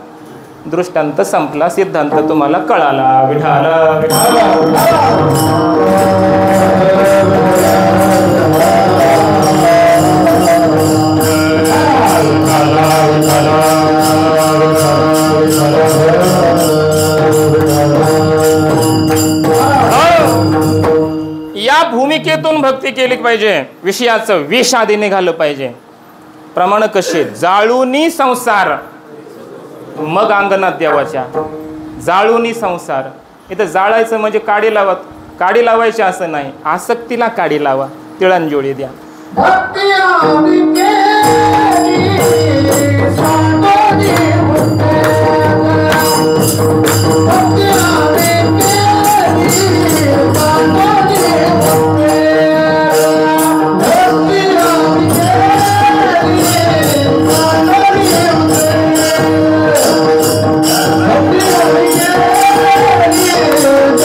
दृष्टांत संपला, सिद्धांत तुम्हाला कळाला. विठाला या भूमिकेतून भक्ती भक्ती केली पाहिजे, विषयाचं विष आधी निघालं पाहिजे. प्रमाण कसे? जाळूनी संसार मग अंगणात देवाच्या. जाळूनी संसार, इथं जाळायचं म्हणजे काडी लावत, काडी लावायची असं नाही, आसक्तीला काडी लावा, तिळांजोळी द्या. भक्ती आम्ही केली, सांडोली होते. भक्ती आम्ही केली, सांडोली होते. भक्ती आम्ही केली, सांडोली होते. भक्ती आम्ही केली,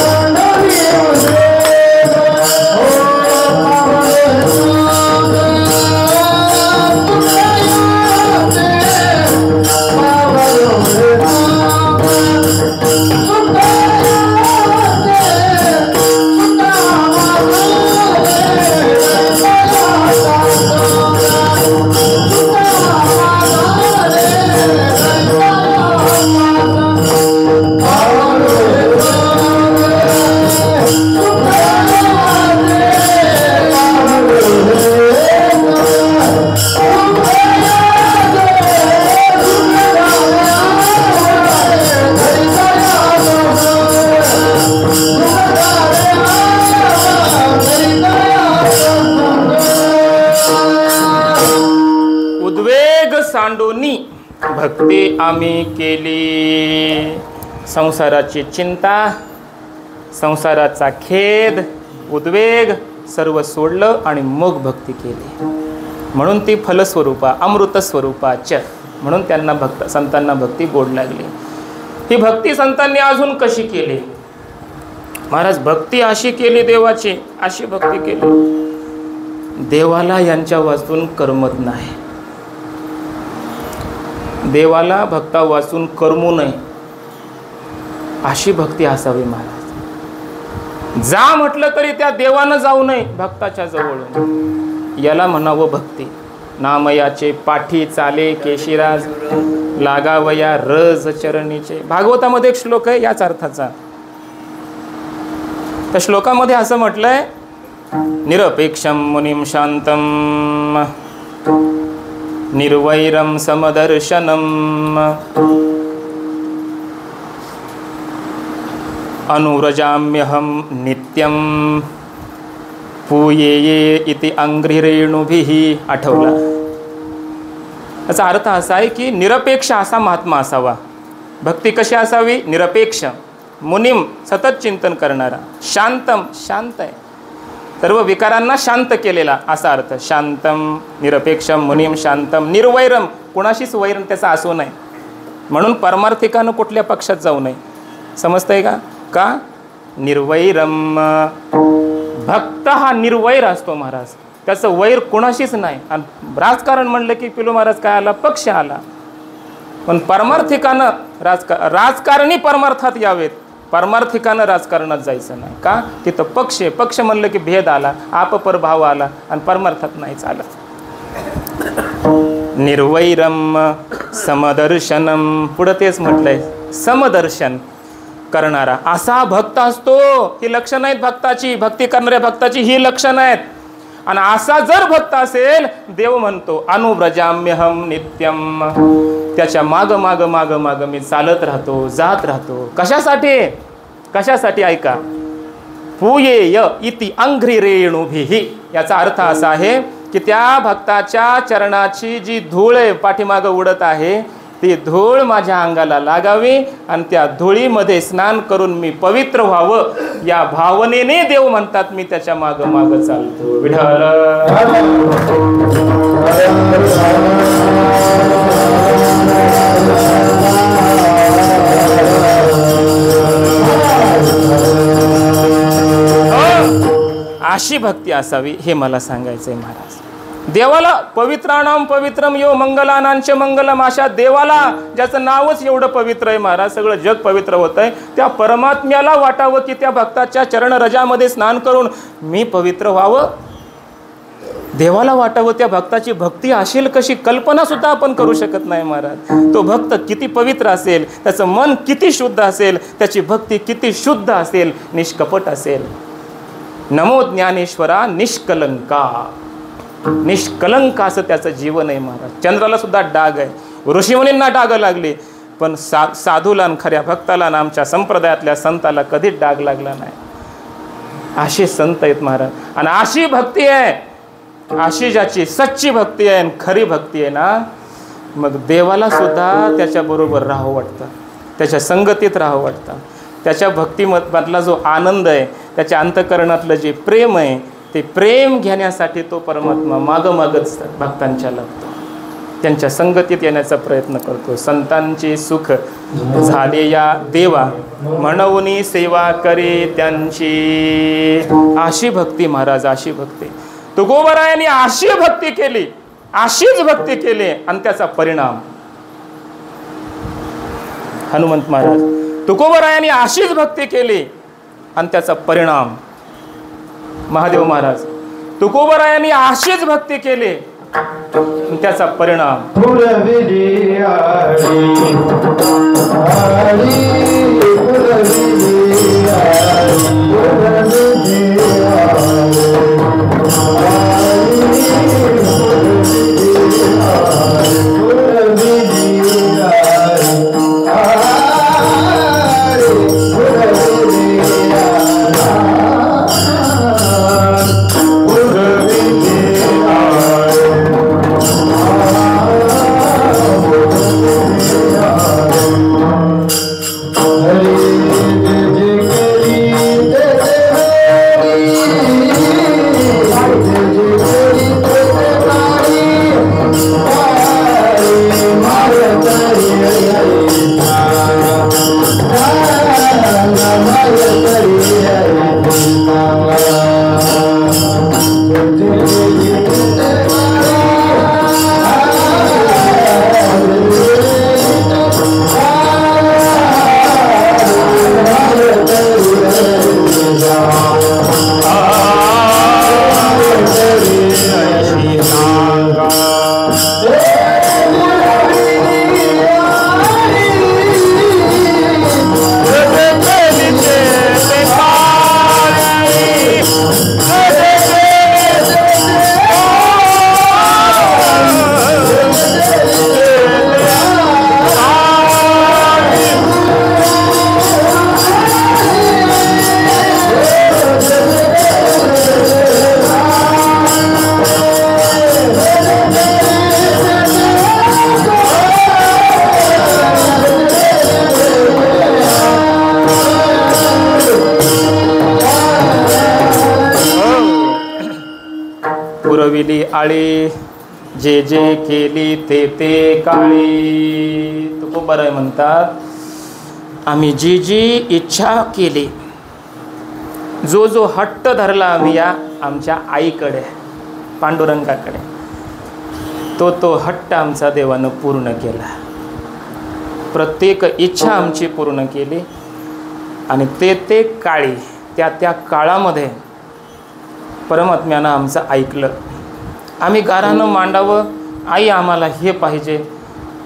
सांडोली होते. सांडोनी भक्ती आम्ही केली. संसाराची चिंता, संसाराचा खेद, उद्वेग सर्व सोडलं आणि मग भक्ती केली. म्हणून ती फलस्वरूपा, अमृत स्वरूपाच, म्हणून त्यांना संतांना भक्ती गोड लागली. ही भक्ती संतांनी अजून कशी केली? महाराज भक्ती अशी केली देवाची, अशी भक्ती केली, देवाला यांच्या वाचून करमत नाही. देवाला भक्ता वाचून करमू नये अशी भक्ती असावी महाराज. जा म्हटलं तरी त्या देवानं जाऊ नये भक्ताच्या जवळून, याला म्हणावं भक्ती. नामयाचे पाठी चाले केशिराज, लागावया रज चरणीचे. भागवतामध्ये एक श्लोक आहे याच अर्थाचा. त्या श्लोकामध्ये असं म्हटलंय, निरपेक्षम मुनिम शांतम निर्वैरम समदर्शनम अनुव्रजाम्यहम नित्यम पूयेये इति अंघ्रिरेणुभिः. आठवला? याचा अर्थ असा आहे की निरपेक्ष असा महात्मा असावा. भक्ती कशी असावी? निरपेक्ष, मुनिम सतत चिंतन करणारा, शांतम शांत आहे, सर्व विकारांना शांत केलेला असा अर्थ. शांतम, निरपेक्षम, मुनिम, शांतम, निर्वैरम, कुणाशीच वैर त्याचा असू नये. म्हणून परमार्थिकानं कुठल्या पक्षात जाऊ नये. समजतंय का? का निर्वैरम, भक्त हा निर्वैर असतो महाराज, त्याचं वैर कुणाशीच नाही. आणि राजकारण म्हणलं की पिलो महाराज काय आला? पक्ष आला. पण परमार्थिकानं राजकारणी परमार्थात यावेत, परमार्थिकानं राजकारणात जायचं नाही. का? तिथं पक्ष आहे, पक्ष म्हणलं की भेद आला, आपपर भाव आला आणि परमार्थात नाही चालत. निर्वैरम समदर्शनम, पुढं तेच म्हटलंय, समदर्शन करणारा असा भक्त असतो. ही लक्षणं आहेत भक्ताची, भक्ती करणाऱ्या भक्ताची ही लक्षणं आहेत. आणि असा जर भक्त असेल, देव म्हणतो अनुव्रजाम्यहम नित्यम, त्याच्या माग माग माग माग मी चालत राहतो, जात राहतो. कशासाठी? कशासाठी? ऐका, पूयेय इति अंघ्रिरेणुभिः. याचा अर्थ असा आहे की त्या भक्ताच्या चरणाची जी धूळ आहे पाठीमागं उडत आहे, ती धूळ माझ्या अंगाला लागावी आणि त्या धुळीमध्ये स्नान करून मी पवित्र व्हावं, या भावनेने देव म्हणतात मी त्याच्या माग माग चालतो. विठ्ठल अशी भक्ती असावी हे मला सांगायचंय महाराज. देवाला पवित्राणाम पवित्रम यो मंगलानांचे मंगलम, अशा देवाला ज्याचं नावच एवढं पवित्र आहे महाराज, सगळं जग पवित्र होत आहे, त्या परमात्म्याला वाटावं की त्या भक्ताच्या चरण रजामध्ये स्नान करून मी पवित्र व्हावं. देवाला वाटावं त्या भक्ताची भक्ती असेल कशी, कल्पना सुद्धा आपण करू शकत नाही महाराज. तो भक्त किती पवित्र असेल, त्याचं मन किती शुद्ध असेल, त्याची भक्ती किती शुद्ध असेल, निष्कपट असेल. नमो ज्ञानेश्वरा निष्कलंका. निष्कलंक असं त्याचं जीवन आहे महाराज. चंद्राला सुद्धा डाग आहे, ऋषीमुनींना डाग लागले, पण साधूला आणि खऱ्या भक्ताला आणि आमच्या संप्रदायातल्या संताला कधीच डाग लागला नाही. असे संत आहेत महाराज. आणि अशी भक्ती आहे, अशी ज्याची सच्ची भक्ती आहे, खरी भक्ती आहे ना, मग देवाला सुद्धा त्याच्याबरोबर राहावं वाटतं, त्याच्या संगतीत राहावं वाटतं. त्याच्या भक्तीमधला जो आनंद आहे, त्याच्या अंतःकरणातलं जे प्रेम आहे, ते प्रेम घेण्यासाठी तो परमात्मा मागच भक्तांच्या लागतो, त्यांच्या संगतीत येण्याचा प्रयत्न करतो. संतांचे सुख झाले या देवा, म्हणून सेवा करे त्यांची. अशी भक्ती महाराज, अशी भक्ती. तुकोबरायांनी अशी भक्ती केली, अशीच भक्ती केली, आणि त्याचा परिणाम हनुमंत महाराज. तुकोबरायांनी अशीच भक्ती केली आणि त्याचा परिणाम महादेव महाराज. तुकोबरायांनी अशीच भक्ती केली आणि त्याचा परिणाम पुरविली आळी, जे जे केली ते ते काळी. तुकोबराय म्हणतात, आम्ही जी जी इच्छा केली, जो जो हट्ट धरला आम्ही या आमच्या आईकडे, पांडुरंगाकडे, तो तो हट्ट आमचा देवानं पूर्ण केला. प्रत्येक इच्छा आमची पूर्ण केली आणि ते ते काळी, त्या त्या काळामध्ये परमात्म्यानं आमचं ऐकलं. आम्ही गारानं मांडावं, आई आम्हाला हे पाहिजे,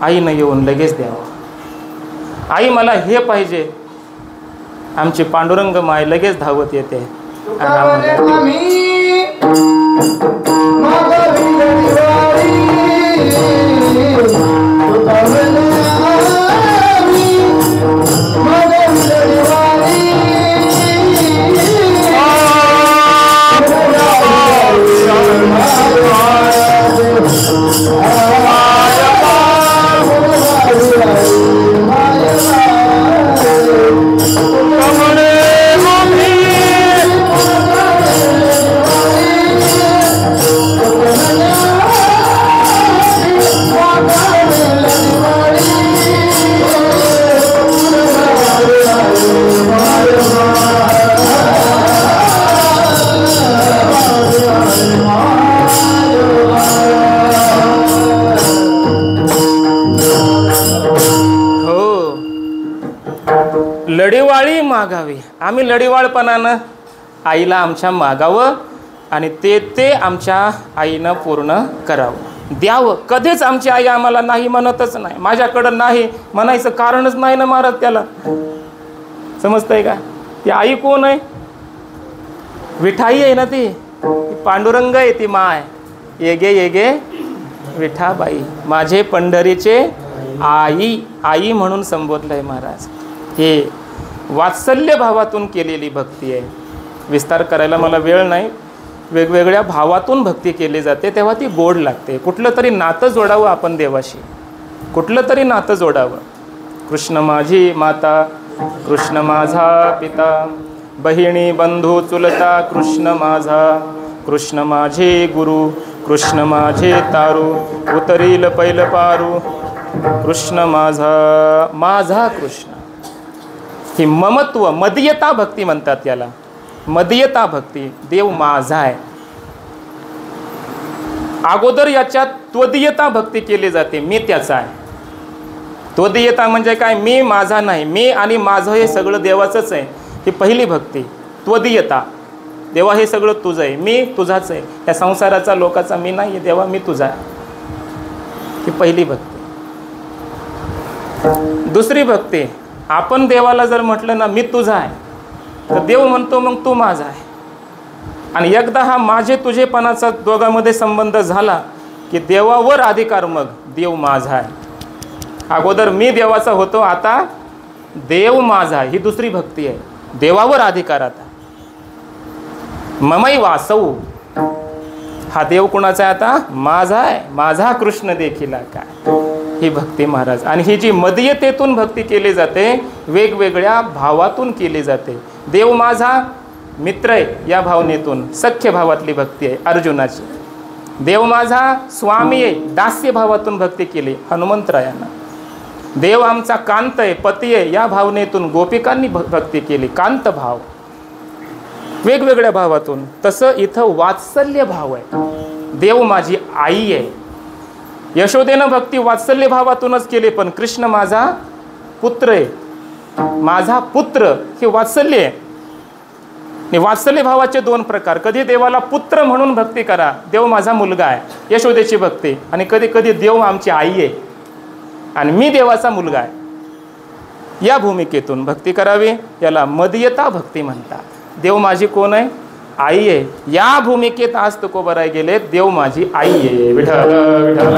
आईनं येऊन लगेच द्यावं. आई मला हे पाहिजे, आमची पांडुरंग माय लगेच धावत येते आणि आम्हाला लढीवाळी मागावी. आम्ही लढीवाळपणानं आईला आमच्या मागावं आणि ते ते आमच्या आईनं पूर्ण करावं, द्यावं. कधीच आमची आई आम्हाला नाही म्हणतच नाही. माझ्याकडं नाही म्हणायचं कारणच नाही ना महाराज त्याला. समजतंय का? ती आई कोण आहे? विठाई आहे ना ती पांडुरंग आहे, ती माय. येगे येगे विठाबाई, माझे पंढरीचे आई, आई म्हणून संबोधलंय महाराज. हे वात्सल्य भावातून केलेली भक्ती आहे. विस्तार करायला मला वेळ नाही. वेगवेगळ्या भावातून भक्ती केली जाते तेव्हा ती गोड लागते. कुठलं तरी नातं जोडावं आपण देवाशी, कुठलं तरी नातं जोडावं. कृष्ण माझी माता, कृष्ण माझा पिता, बहिणी बंधू चुलता कृष्ण माझा, कृष्ण माझे गुरु, कृष्ण माझे तारू, उतरील पैल पारू, कृष्ण माझा, माझा कृष्ण. ही ममत्व, मदीयता भक्ती म्हणतात याला. मदीयता भक्ती, देव माझा आहे. अगोदर याच्यात त्वदीयता भक्ती केली जाते, मी त्याचा आहे. त्वदीयता म्हणजे काय? मी माझा नाही, मी आणि माझं हे सगळं देवाचंच आहे. ही पहिली भक्ती. त्वदीयता, देवा हे सगळं तुझं आहे, मी तुझाच आहे. या संसाराचा लोकाचा मी नाही आहे, देवा मी तुझा आहे. ही पहिली भक्ती. दुसरी भक्ती, आपण देवाला जर म्हटलं ना मी तुझा आहे, तर देव म्हणतो मग तू माझा आहे. आणि एकदा हा माझे तुझेपणाचा दोघांमध्ये संबंध झाला की देवावर अधिकार, मग देव माझा आहे. अगोदर मी देवाचा होतो, आता देव माझा आहे. ही दुसरी भक्ती आहे. देवावर अधिकार. आता ममै वासऊ, हा देव कुणाचा आहे? आता माझा आहे. माझा कृष्ण देखील काय, ही भक्ती महाराज. आणि ही जी मदीयतेतून भक्ती केली जाते, वेगवेगळ्या भावातून केली जाते. देव माझा मित्र आहे या भावनेतून, सख्य भावातली भक्ती आहे अर्जुनाची. देव माझा स्वामी आहे, दास्य भावातून भक्ती केली हनुमंतरायांना. देव आमचा कांत आहे, पती आहे या भावनेतून गोपिकांनी भक्ती केली, कांत भाव. वेगवेगळ्या भावातून. तसं इथं वात्सल्य भाव आहे. देव माझी आई आहे. यशोदेनं भक्ती वात्सल्य भावातूनच केली, पण कृष्ण माझा पुत्र आहे, माझा पुत्र, हे वात्सल्य आहे. वात्सल्य भावाचे दोन प्रकार. कधी देवाला पुत्र म्हणून भक्ती करा, देव माझा मुलगा आहे, यशोदेची भक्ती. आणि कधी कधी देव आमची आई आहे आणि मी देवाचा मुलगा आहे, या भूमिकेतून भक्ती करावी. याला मदीयता भक्ती म्हणतात. देव माझी कोण आहे? आई आहे. या भूमिकेत आज तुकोबाराय गेले, देव माझी आई आहे. विठ्ठल विठ्ठल.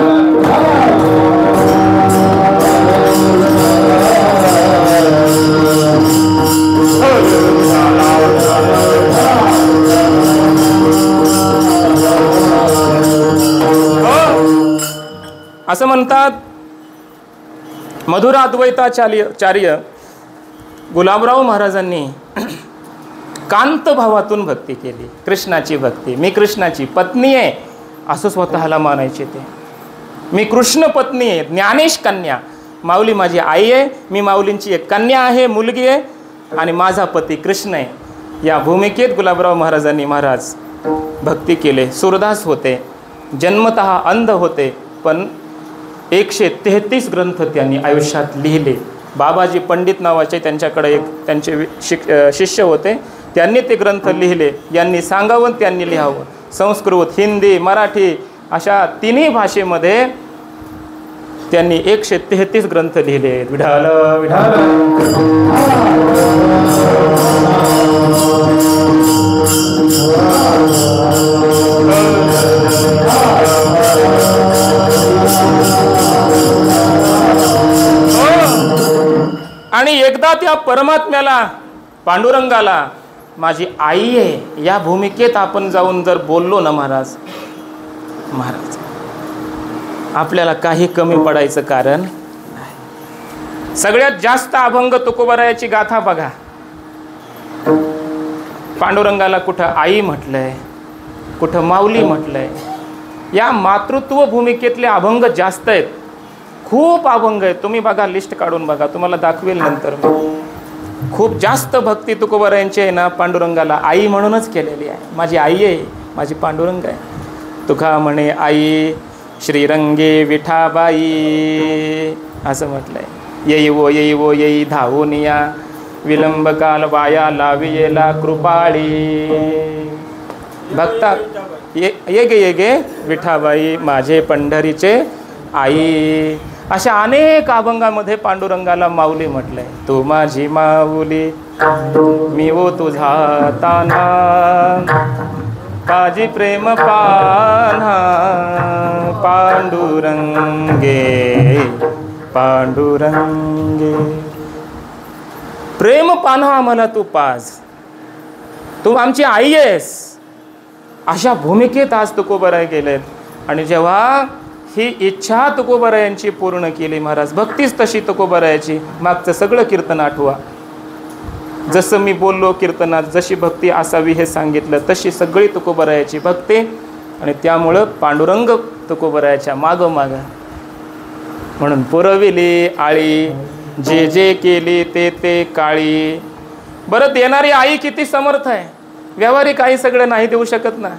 असं म्हणतात मधुराद्वैताचार्य गुलाबराव महाराजांनी कांत भावातून भक्ती केली. कृष्णाची भक्ती. मी कृष्णाची पत्नी आहे असं स्वतःला मानायचे ते. मी कृष्ण पत्नी आहे, ज्ञानेश कन्या. माऊली माझी आई आहे, मी माऊलींची एक कन्या आहे, मुलगी आहे, आणि माझा पती कृष्ण आहे. या भूमिकेत गुलाबराव महाराजांनी महाराज भक्ती केले. सुरदास होते, जन्मतः अंध होते, पण 133 ग्रंथ त्यांनी आयुष्यात लिहिले. बाबाजी पंडित नावाचे त्यांच्याकडे एक त्यांचे शिष्य होते, त्यांनी ते ग्रंथ लिहिले. यांनी सांगावं त्यांनी लिहावं. संस्कृत, हिंदी, मराठी अशा तिन्ही भाषेमध्ये त्यांनी 133 ग्रंथ लिहिले. विठाल विठाल. आणि एकदा त्या परमात्म्याला, पांडुरंगाला माझी आई आहे या भूमिकेत आपण जाऊन जर बोललो ना महाराज, आपल्याला काही कमी पडायचं कारण नाही. सगळ्यात जास्त अभंग तुकोबारायाची गाथा बघा. पांडुरंगाला कुठं आई म्हटलंय, कुठं माऊली म्हटलंय. या मातृत्व भूमिकेतले अभंग जास्त आहेत. खूप अभंग आहेत. तुम्ही बघा, लिस्ट काढून बघा, तुम्हाला दाखवेल नंतर. खूप जास्त भक्ती तुकोबारायांची आहे ना, पांडुरंगाला आई म्हणूनच केलेली आहे. माझी आई आहे, माझी पांडुरंग आहे. तुका म्हणे आई श्रीरंगे विठाबाई असं म्हटलंय. येई वो येई धावून या, विलंब काल वाया लावियेला कृपाळी. भक्ता ये गे विठाबाई माझे पंढरीचे आई. अशा अनेक अभंगामध्ये पांडुरंगाला माऊली म्हटलंय. तू माझी माऊली मी ओ तुझा ताना, काजी प्रेम पान्हा पांडुरंगे पांडुरंगे. प्रेम पान्हा आम्हाला तू पाज, तू आमची आई आहेस, अशा भूमिकेत आज तुकोबाराय गेलेत. आणि जेव्हा ही इच्छा तुकोबारायांची पूर्ण केली महाराज, भक्तीच तशी तुकोबारायाची. मागचं सगळं कीर्तन आठवा, जसं मी बोललो कीर्तनात जशी भक्ती असावी हे सांगितलं, तशी सगळी तुकोबारायाची भक्ती. आणि त्यामुळं पांडुरंग तुकोबारायाच्या मागोमाग. म्हणून पुरविली आळी जे जे केली ते ते काळी. बरं, देणारी आई किती समर्थ आहे. व्यावहारिक आई सगळं नाही देऊ शकत ना,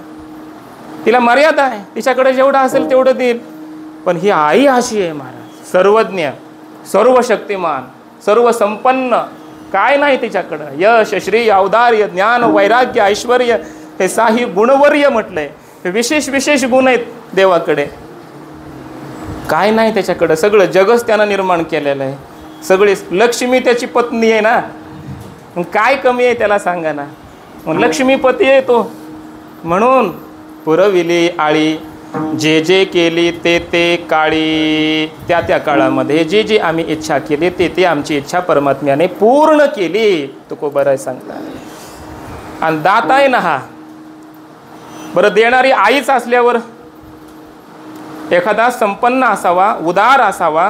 तिला मर्यादा आहे, तिच्याकडे जेवढं असेल तेवढं देईल. पण ही आई अशी आहे महाराज, सर्वज्ञ, सर्व शक्तिमान, सर्व संपन्न, काय नाही तिच्याकडं. यश, श्री, औदार्य, ज्ञान, वैराग्य, ऐश्वर हे साही गुणवर्य म्हटलंय. हे विशेष विशेष गुण आहेत देवाकडे. काय नाही त्याच्याकडं, सगळं जगच त्यानं निर्माण केलेलं आहे. सगळी लक्ष्मी त्याची पत्नी आहे ना, मग काय कमी आहे त्याला सांगा ना. मग लक्ष्मीपती आहे तो. म्हणून पुरविली आळी जे जे केली ते ते काळी. त्या त्या काळामध्ये जी जी आम्ही इच्छा केली ते ते आमची इच्छा परमात्म्याने पूर्ण केली. तुकोबाराय सांगतात. आणि दाता आहे ना हा. बरं, देणारी आईच असल्यावर एखादा संपन्न असावा, उदार असावा,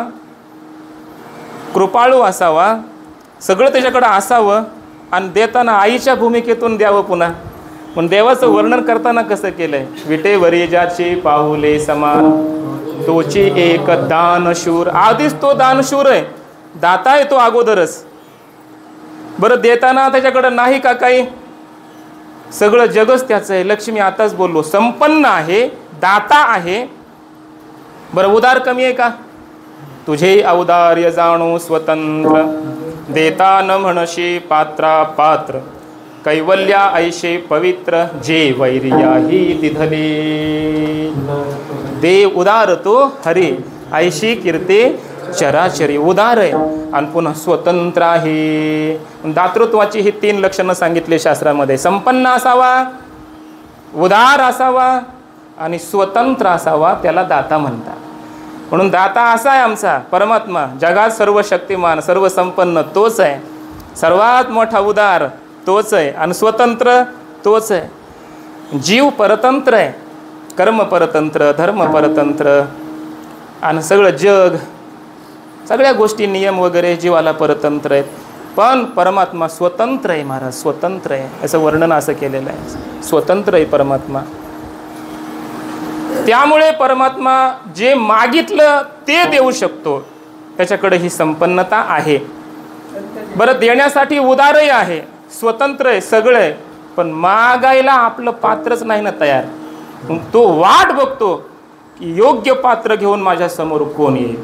कृपाळू असावा, सगळं त्याच्याकडं असावं. आणि देताना आईच्या भूमिकेतून द्यावं पुन्हा. पण देवाचं वर्णन करताना कसं केलंय. विटेवरी ज्याची पाऊले समान, तोची एक दानशूर. आधीच तो दानशूर आहे, दाता आहे तो अगोदरच. बरं, देताना त्याच्याकडं नाही का काही, सगळं जगच त्याचं आहे. लक्ष्मी आताच बोललो, संपन्न आहे, दाता आहे. बरं, उदार कमी आहे का. तुझे औदार्य जाणू स्वतंत्र, देता न म्हणशी पात्रा पात्र. कैवल्या ऐशे पवित्र, जे वैर्याही दिधले. देव उदार तो हरी, ऐशी कीर्ती चराचरी. उदार आहे आणि पुन्हा स्वतंत्र आहे. दातृत्वाची ही 3 लक्षणं सांगितली शास्त्रामध्ये. संपन्न असावा, उदार असावा आणि स्वतंत्र असावा, त्याला दाता म्हणतात. म्हणून दाता असा आहे आमचा परमात्मा. जगात सर्व शक्तिमान, सर्व संपन्न तोच आहे. सर्वात मोठा उदार तोच आहे आणि स्वतंत्र तोच आहे. जीव परतंत्र आहे, कर्म परतंत्र, धर्म परतंत्र. आणि सगळं जग, सगळ्या गोष्टी, नियम वगैरे जीवाला परतंत्र आहेत. पण परमात्मा स्वतंत्र आहे महाराज, स्वतंत्र आहे. असं वर्णन असं केलेलं आहे. स्वतंत्र आहे परमात्मा. त्यामुळे परमात्मा जे मागितलं ते देऊ शकतो. त्याच्याकडे ही संपन्नता आहे. बरं, देण्यासाठी उदारही आहे, स्वतंत्र आहे, सगळं आहे. पण मागायला आपलं पात्रच नाही ना तयार. तो वाट बघतो की योग्य पात्र घेऊन माझ्या समोर कोण येईल.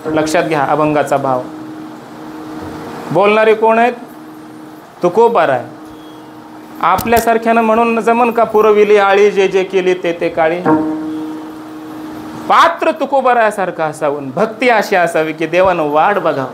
लक्षात घ्या अभंगाचा भाव. बोलणारे कोण आहेत. तुकोबाराय. आपल्यासारख्यानं म्हणून जमन का पुरविली आळी जे जे केली ते ते काळी. पात्र तुकोबारायासारखं असावं. भक्ती अशी असावी की देवानं वाट बघावं,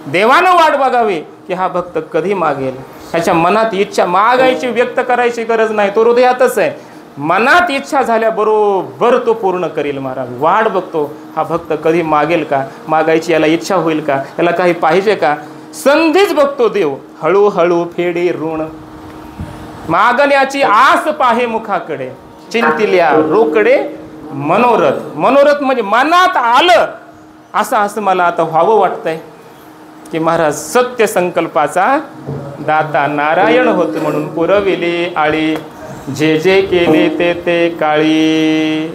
देवानं वाट बघावी की हा भक्त कधी मागेल. ह्याच्या मनात इच्छा, मागायची व्यक्त करायची गरज नाही, तो हृदयातच आहे. मनात इच्छा झाल्याबरोबर तो पूर्ण करील महाराज. वाट बघतो हा भक्त कधी मागेल का, मागायची याला इच्छा होईल का, याला काही पाहिजे का. संधीच बघतो देव. हळूहळू फेडे ऋण, मागण्याची आस पाहे मुखाकडे. चिंतिल्या रोकडे मनोरथ. मनोरथ म्हणजे मनात आलं असं मला आता व्हावं वाटतंय की महाराज सत्य संकल्पाचा दाता नारायण होत. म्हणून पुरविली आळी जे जे केले ते ते काळी.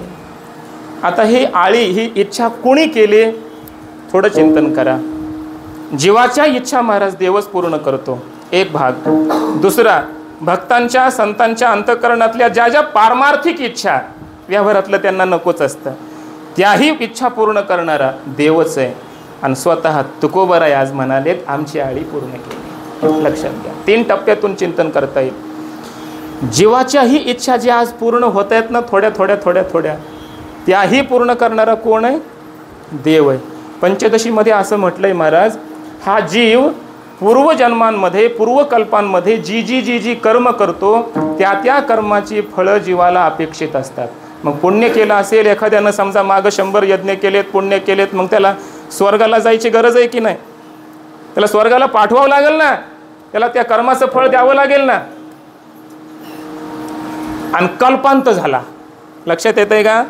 आता ही आळी, ही इच्छा कोणी केली, थोडं चिंतन करा. जीवाच्या इच्छा महाराज देवच पूर्ण करतो, एक भाग. दुसरा, भक्तांच्या संतांच्या अंतःकरणातल्या ज्या ज्या पारमार्थिक इच्छा व्यवहारातलं त्यांना नकोच असतं, त्याही इच्छा पूर्ण करणारा देवच आहे. आणि स्वतः तुकोबाराय आज म्हणालेत आमची आळी पूर्ण केली. लक्षात घ्या. 3 टप्प्यातून चिंतन करता येईल. जीवाच्याही इच्छा ज्या आज पूर्ण होत आहेत ना, थोड्या थोड्या थोड्या थोड्या, त्याही पूर्ण करणारा कोण आहे. देव आहे. पंचदशीमध्ये असं म्हटलंय महाराज, हा जीव पूर्वजन्मांमध्ये पूर्वकल्पांमध्ये जी कर्म करतो त्या त्या कर्माची फळं जीवाला अपेक्षित असतात. मग पुण्य केलं असेल एखाद्यानं, समजा मागं 100 यज्ञ केलेत, पुण्य केलेत, मग त्याला स्वर्गाला जायची गरज आहे की नाही? त्याला स्वर्गाला पाठवावं लागेल ना, त्याला त्या कर्माचं फळ द्यावं लागेल ना. आणि कल्पांत झाला, लक्षात येतंय का?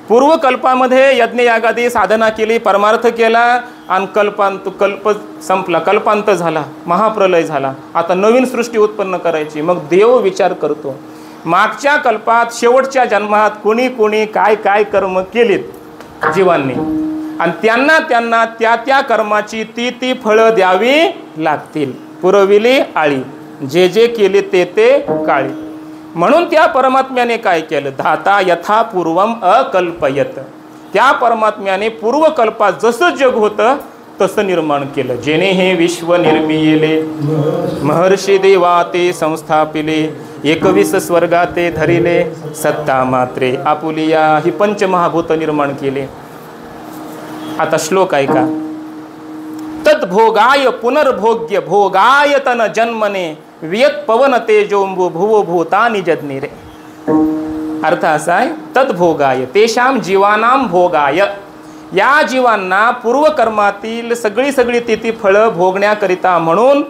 पूर्वकल्पामध्ये यज्ञयागादी साधना केली, परमार्थ केला, आणि कल्प संपला, कल्पांत झाला, महाप्रलय झाला. आता नवीन सृष्टी उत्पन्न करायची. मग देव विचार करतो, मागच्या कल्पात शेवटच्या जन्मात कोणी कोणी काय काय कर्म केलीत जीवांनी, आणि त्यांना त्यांना त्या त्या कर्माची ती ती फळं द्यावी लागतील. पुरविली आळी, जे जे केले ते ते काळी. म्हणून त्या परमात्म्याने काय केलं? धाता यथा पूर्वम अकल्पयत. त्या परमात्म्याने पूर्वकल्पात जसं जग होतं तसं निर्माण केलं. जेणे हे विश्व निर्मिले, महर्षी देवा ते संस्थापिले, 21 स्वर्गा ते धरिले, सत्ता मात्रे आपुलिया. ही पंचमहाभूत निर्माण केले. आता श्लोक ऐका. तद्भोगाय पुनर्भोग्य भोगायतन जन्मने वियत पवन तेजोंबु भुवो भूतानि जज्ञिरे. अर्थ असा आहे, तद्भोगाय तेषाम जीवानाम भोगाय, या जीवांना पूर्वकर्मातील सगळी ती फळं भोगण्याकरिता म्हणून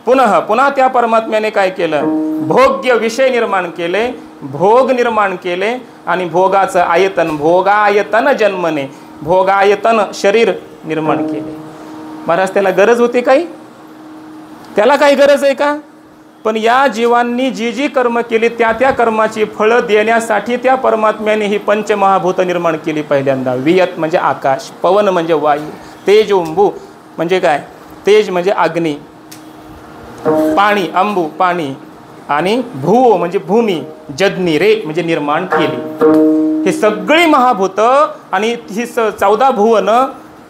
पुन्हा त्या परमात्म्याने काय केलं? भोग्य विषय निर्माण केले, भोग निर्माण केले, आणि भोगाचं आयतन, भोगायतन जन्मने, भोगायतन शरीर निर्माण केले. महाराज त्याला गरज होती काही? त्याला काही गरज आहे का? पण या जीवांनी जी कर्म केली त्या त्या कर्माची फळं देण्यासाठी त्या परमात्म्याने ही पंचमहाभूत निर्माण केली पहिल्यांदा. वियत म्हणजे आकाश, पवन म्हणजे वायू, तेज अंबू म्हणजे काय? तेज म्हणजे अग्नी, पाणी अंबू पाणी, आणि भुव म्हणजे भूमी, जज्ञिरे म्हणजे निर्माण केली. हे सगळी महाभूत आणि ही 14 भुवन,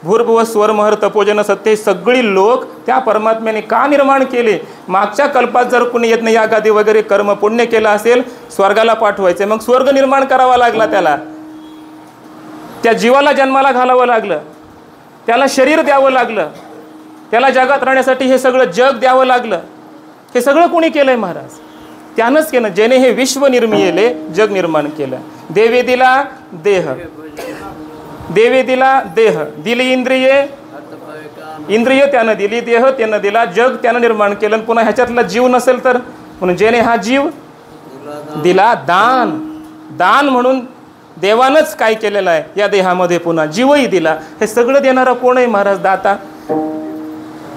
भूर्भुव स्वरमहर तपोजन सत्य, सगळी लोक त्या परमात्म्याने का निर्माण केले? मागच्या कल्पात जर कुणी यज्ञ यागादी वगैरे कर्म पुण्य केलं असेल, स्वर्गाला पाठवायचे, मग स्वर्ग निर्माण करावा लागला त्याला, त्या जीवाला जन्माला घालावं लागलं, त्याला शरीर द्यावं लागलं, त्याला जगात राहण्यासाठी हे सगळं जग द्यावं लागलं. हे सगळं कोणी केलंय? महाराज त्यानंच केलं, ज्याने हे विश्व निर्मिले जग निर्माण केलं. देवे दिला देह, देवे दिला देह, दिली इंद्रिये, इंद्रिय त्यानं दिली, देह त्यानं दिला, जग त्यानं निर्माण केलं. पुन्हा ह्याच्यातला जीव नसेल तर, म्हणून ज्याने हा जीव दिला दान, दान म्हणून देवानंच काय केलेलं आहे या देहामध्ये, पुन्हा जीवही दिला. हे सगळं देणारा कोण आहे? महाराज दाता.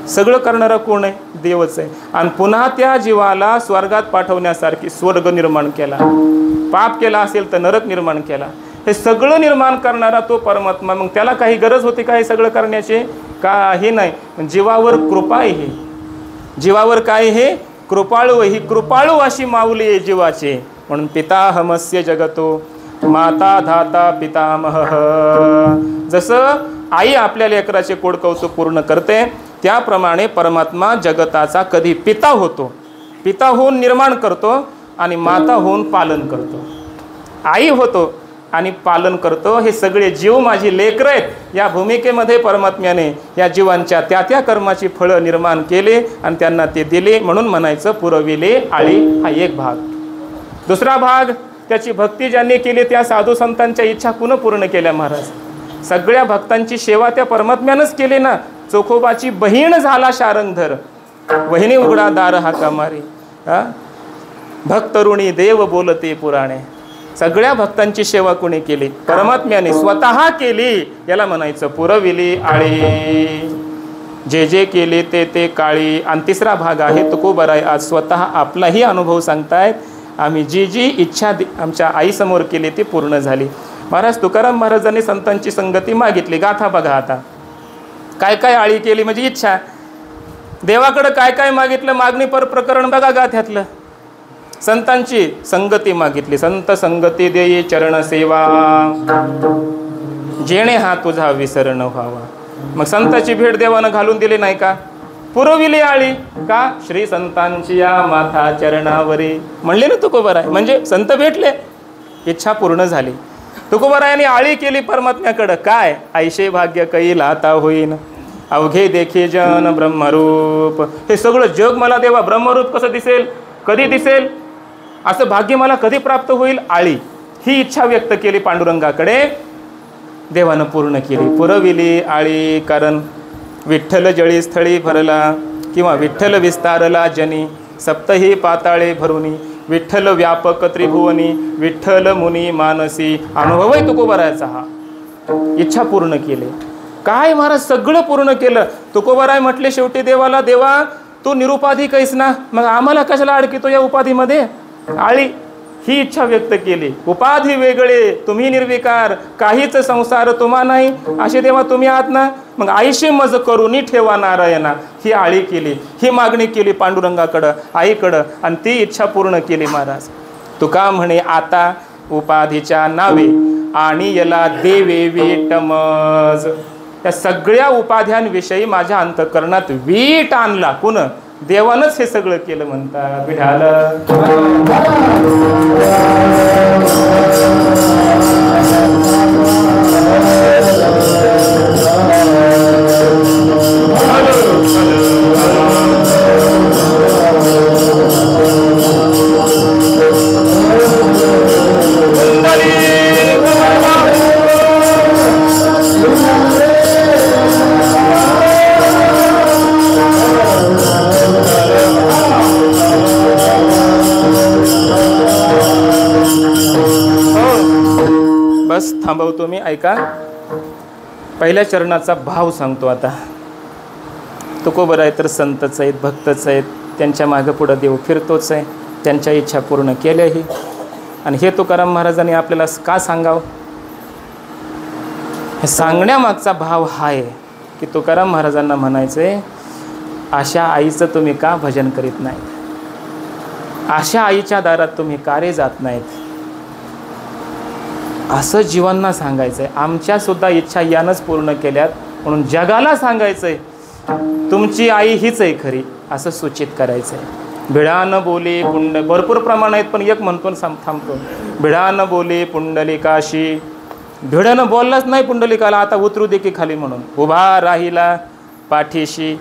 सगळं करणारा कोण आहे? देवच आहे. आणि पुन्हा त्या जीवाला स्वर्गात पाठवण्यासारखी स्वर्ग निर्माण केला, पाप केला असेल तर नरक निर्माण केला. हे सगळं निर्माण करणारा तो परमात्मा. मग त्याला काही गरज होती का हे सगळं करण्याचे? काही नाही. जीवावर कृपा आहे, हे जीवावर काय? हे कृपाळू. ही कृपाळू अशी माऊली आहे जीवाचे. म्हणून पिताहमस्य जगतो माता धाता पितामह. जसं आई आपल्या लेकराचे कोडकौतुक पूर्ण करते, त्याप्रमाणे परमात्मा जगताचा कधी पिता होतो, पिता होऊन निर्माण करतो, आणि माता होऊन पालन करतो. आई होतो आणि पालन करतो. हे सगळे जीव माझी लेकरं आहेत या भूमिकेमध्ये परमात्म्याने या जीवांच्या त्या त्या कर्माची फळं निर्माण केले आणि त्यांना ते दिले. म्हणून म्हणायचं पुरविले आळी. हा एक भाग. दुसरा भाग, त्याची भक्ती ज्यांनी केली त्या साधू संतांच्या इच्छा पुन्हा पूर्ण केल्या. महाराज सगळ्या भक्तांची सेवा त्या परमात्म्यानंच केली ना. चोखोबाची बहीण झाला शारंगधर, वहिनी उघडा दार हा कामारी, भक्तरुणी देव बोलते पुराणे. सगळ्या भक्तांची सेवा कोणी केली? परमात्म्याने स्वतः केली. याला म्हणायचं पुरविली आळी. जे जे केले ते ते काळी. आणि तिसरा भाग आहे तुकोबराय आज स्वतः आपलाही अनुभव सांगतायत. आम्ही जी इच्छा आमच्या आईसमोर केली ती पूर्ण झाली. महाराज तुकाराम महाराजांनी संतांची संगती मागितली. गाथा बघा आता, काय काय आळी केली म्हणजे इच्छा. देवाकडं काय काय मागितलं, मागणी पर प्रकरण बघा गाथ्यातलं. संतांची संगती मागितली. संत संगती देई चरण सेवा, जेणे हा तुझा विसरण व्हावा. मग संताची भेट देवानं घालून दिली नाही का? पुरविली आळी. का? श्री संतांची या माथा चरणावरी म्हणले ना तुकोबराय. म्हणजे संत भेटले, इच्छा पूर्ण झाली. तुकोबारायांनी आळी केली परमात्म्याकडं. काय? ऐशे भाग्य कैला आता होईन, अवघे देखे जन ब्रह्मरूप. हे सगळं जग मला देवा ब्रह्मरूप कसं दिसेल, कधी दिसेल, असं भाग्य मला कधी प्राप्त होईल. आळी ही इच्छा व्यक्त केली पांडुरंगाकडे, देवानं पूर्ण केली, पुरविली आळी. कारण विठ्ठल जळी स्थळी भरला, किंवा विठ्ठल विस्तारला जनी, सप्तही पाताळे भरुनी, विठ्ठल व्यापक त्रिभुवनी, विठ्ठल मुनी मानसी. अनुभव आहे तुकोबारायाचा हा. इच्छा पूर्ण केली. काय महाराज, सगळं पूर्ण केलं. तुकोबाराय म्हटले शेवटी देवाला, देवा तू निरुपाधी कैस ना, मग आम्हाला कशाला अडकितो या उपाधीमध्ये. आळी ही इच्छा व्यक्त केली. उपाधी वेगळे, तुम्ही निर्विकार, काहीच संसार तुम्हा नाही, असे देवा तुम्ही आहात ना, मग आईशी मज करूनी ठेवा नारायणा. ही आळी केली, ही मागणी केली पांडुरंगाकडं, आईकडं, आणि ती इच्छा पूर्ण केली महाराज. तुका म्हणे आता उपाधीच्या नावे, आणि याला देवे वीटमज. या सगळ्या उपाध्यांविषयी माझ्या अंतःकरणात वीट आणला. कोण? देवानंच हे सगळं केलं म्हणतात. विठाल बस थांबवतो मी. ऐका, पहिल्या चरणाचा भाव सांगतो आता. तुकोबर आहे तर संतच आहेत, भक्तच आहेत, त्यांच्या मागं पुढं देव फिरतोच आहे, त्यांच्या इच्छा पूर्ण केल्याही. आणि हे तुकाराम महाराजांनी आपल्याला का सांगावं, हे सांगण्यामागचा भाव हा आहे की तुकाराम महाराजांना म्हणायचं आहे, अशा आईचं तुम्ही का भजन करीत नाहीत, अशा आईच्या दारात तुम्ही का रे जात नाहीत, असं जीवांना सांगायचं आहे. आमच्यासुद्धा इच्छा यानंच पूर्ण केल्यात, म्हणून जगाला सांगायचं आहे तुमची आई हीच आहे खरी, असं सूचित करायचं आहे. भिडान बोले भरपूर प्रमाण आहेत, पण एक म्हणतो थांबतो. भिडान बोले पुंडलिकाशी. भिडानं बोललाच नाही पुंडलिकाला, आता उतरू दे की खाली म्हणून. उभा राहिला पाठीशी.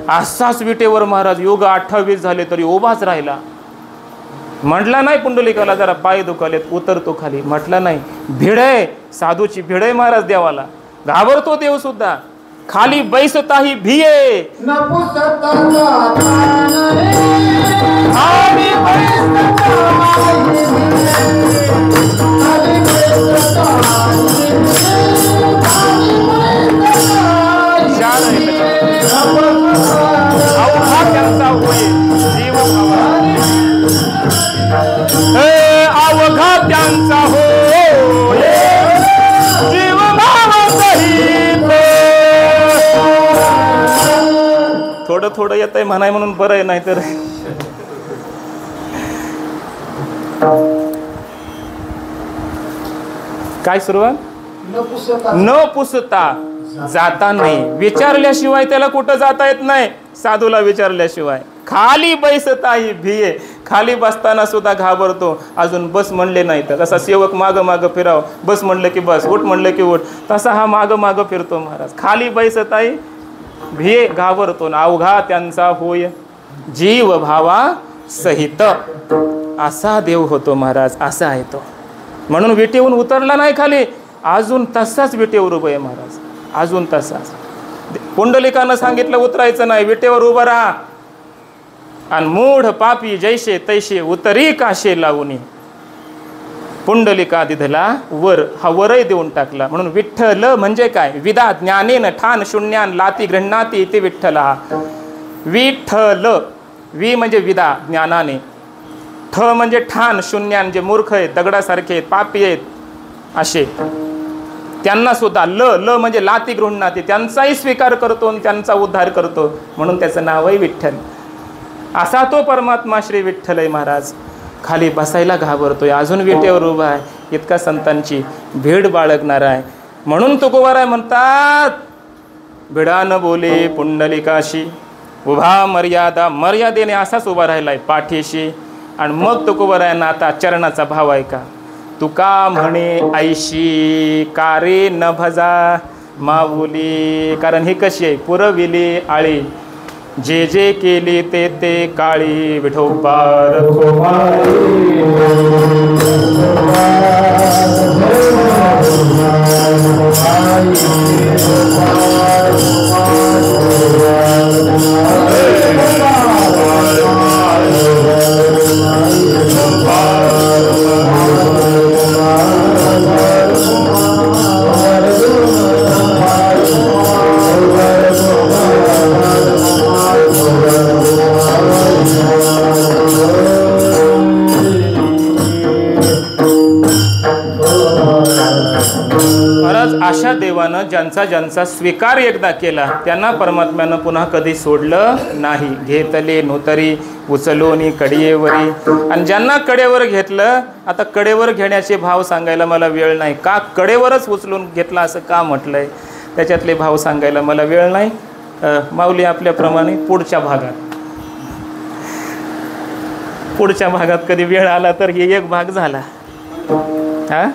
असाच विटेवर महाराज योग 28 झाले तरी उभाच राहिला. म्हटला नाही पुंडलिकाला जरा पाय दुखालेत उतरतो खाली, म्हटला नाही. भिड आहे, साधूची भिड आहे महाराज देवाला. घाबरतो देव सुद्धा. खाली बैसताही भिये. अवघा त्यांचा हो जीव भाव सहित. थोडं थोडं येत आहे म्हणाय म्हणून बरं आहे, नाही तर काय सुरुवात. न पुसता जाता नाही. विचारल्याशिवाय त्याला कुठं जाता येत नाही. साधूला विचारल्याशिवाय. खाली बैसताही भिये. खाली बसताना सुद्धा घाबरतो. अजून बस म्हणले नाही तर तसा सेवक मागं मागं फिराव, बस म्हणलं की बस, उठ म्हणलं की उठ, तसा हा मागं मागं फिरतो महाराज. खाली बैसताही भिये, घाबरतो. अवघा त्यांचा होय जीव भावा सहित. असा देव होतो महाराज, असा आहे तो. म्हणून विटेहून उतरला नाही खाली, अजून तसाच विटेवर उभं आहे महाराज, अजून तसाच. पुंडलिकानं सांगितलं उतरायचं नाही, विटेवर उभं राहा. आणि मूढ पापी जैसे तैसे उतरी काशे लावून. पुंडलिका दिधला वर, हा वरही देऊन टाकला. म्हणून विठ्ठल म्हणजे काय, विदा ज्ञानेन ठान शून्यान लाती गृह्णाती ते विठ्ठल. हा विठ्ठल. वि म्हणजे विदा ज्ञानाने, ठ म्हणजे ठाण शून्यान, जे मूर्ख आहेत, दगडासारखे आहेत, पापी आहेत असे, त्यांना सुद्धा ल ल म्हणजे लाती गृह्णाती, त्यांचाही स्वीकार करतो आणि त्यांचा उद्धार करतो. म्हणून त्याचं नावही विठ्ठल. असा तो परमात्मा श्री विठ्ठल आहे महाराज. खाली बसायला घाबरतोय, अजून विटेवर उभा आहे. इतका संतांची भीड बाळगणारा आहे. म्हणून तुकोबाराय म्हणतात, भिडान बोले पुंडलिकाशी. उभा मर्यादा, मर्यादेने असाच उभा राहिलाय पाठीशी. आणि मग तुकोबारायांना आता चरणाचा भाव ऐका. तुका म्हणे ऐशी कारे न भजा माऊली. कारण ही कशी आहे, पुरविली आळी जे जे केली ते ते काळी विठोबा महाराज. अशा देवानं ज्यांचा ज्यांचा स्वीकार एकदा केला त्यांना परमात्म्यानं पुन्हा कधी सोडलं नाही. घेतले नोतरी उचलून कडियेवरी. आणि ज्यांना कडेवर घेतलं, आता कडेवर घेण्याचे भाव सांगायला मला वेळ नाही. का कडेवरच उचलून घेतला असं का म्हटलंय, त्याच्यातले भाव सांगायला मला वेळ नाही. माऊली आपल्याप्रमाणे पुढच्या भागात कधी वेळ आला तर हे एक भाग झाला. हा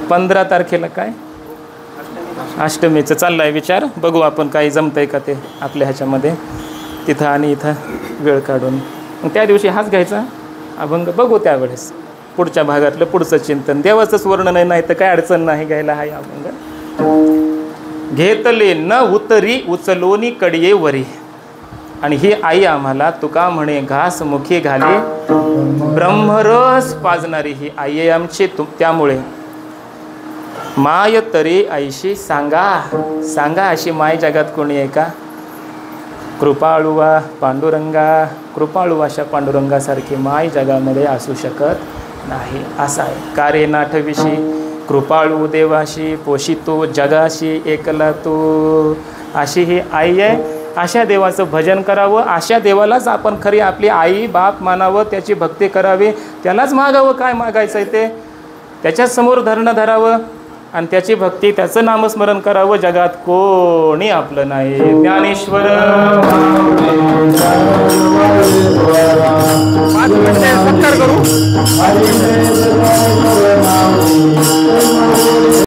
15 तारखेला काय अष्टमीचं चाललाय विचार. बघू आपण काही जमतंय का ते आपल्या ह्याच्यामध्ये, तिथं आणि इथं वेळ काढून. मग त्या दिवशी हाच घ्यायचा अभंग. बघू त्यावेळेस पुढच्या भागातलं पुढचं चिंतन. देवाचंच वर्णन नाही तर काय अडचण नाही घ्यायला हा अभंग. घेतले न उतरी उचलोनी कडिये वरी. आणि ही आई आम्हाला तुका म्हणे घास मुखी घाले ब्रह्मरस पाजणारी ही आई आहे आमची. त्यामुळे माय तरी ऐशी सांगा अशी माय जगात कोणी आहे का. कृपाळुवा पांडुरंगा, कृपाळू अशा पांडुरंगासारखी माय जगामध्ये असू शकत नाही. असा आहे कार्य नाठविशी कृपाळू देवाशी पोषितो जगाशी एकला तो. अशी ही आई आहे. अशा देवाचं भजन करावं. अशा देवालाच आपण खरी आपली आई बाप मानावं, त्याची भक्ती करावी, त्यालाच मागावं. काय मागायचं आहे ते त्याच्याच समोर धरणं धरावं आणि त्याची भक्ती, त्याचं नामस्मरण करावं. जगात कोणी आपलं नाही. ज्ञानेश्वर 5 मिनिटे सत्कार करू.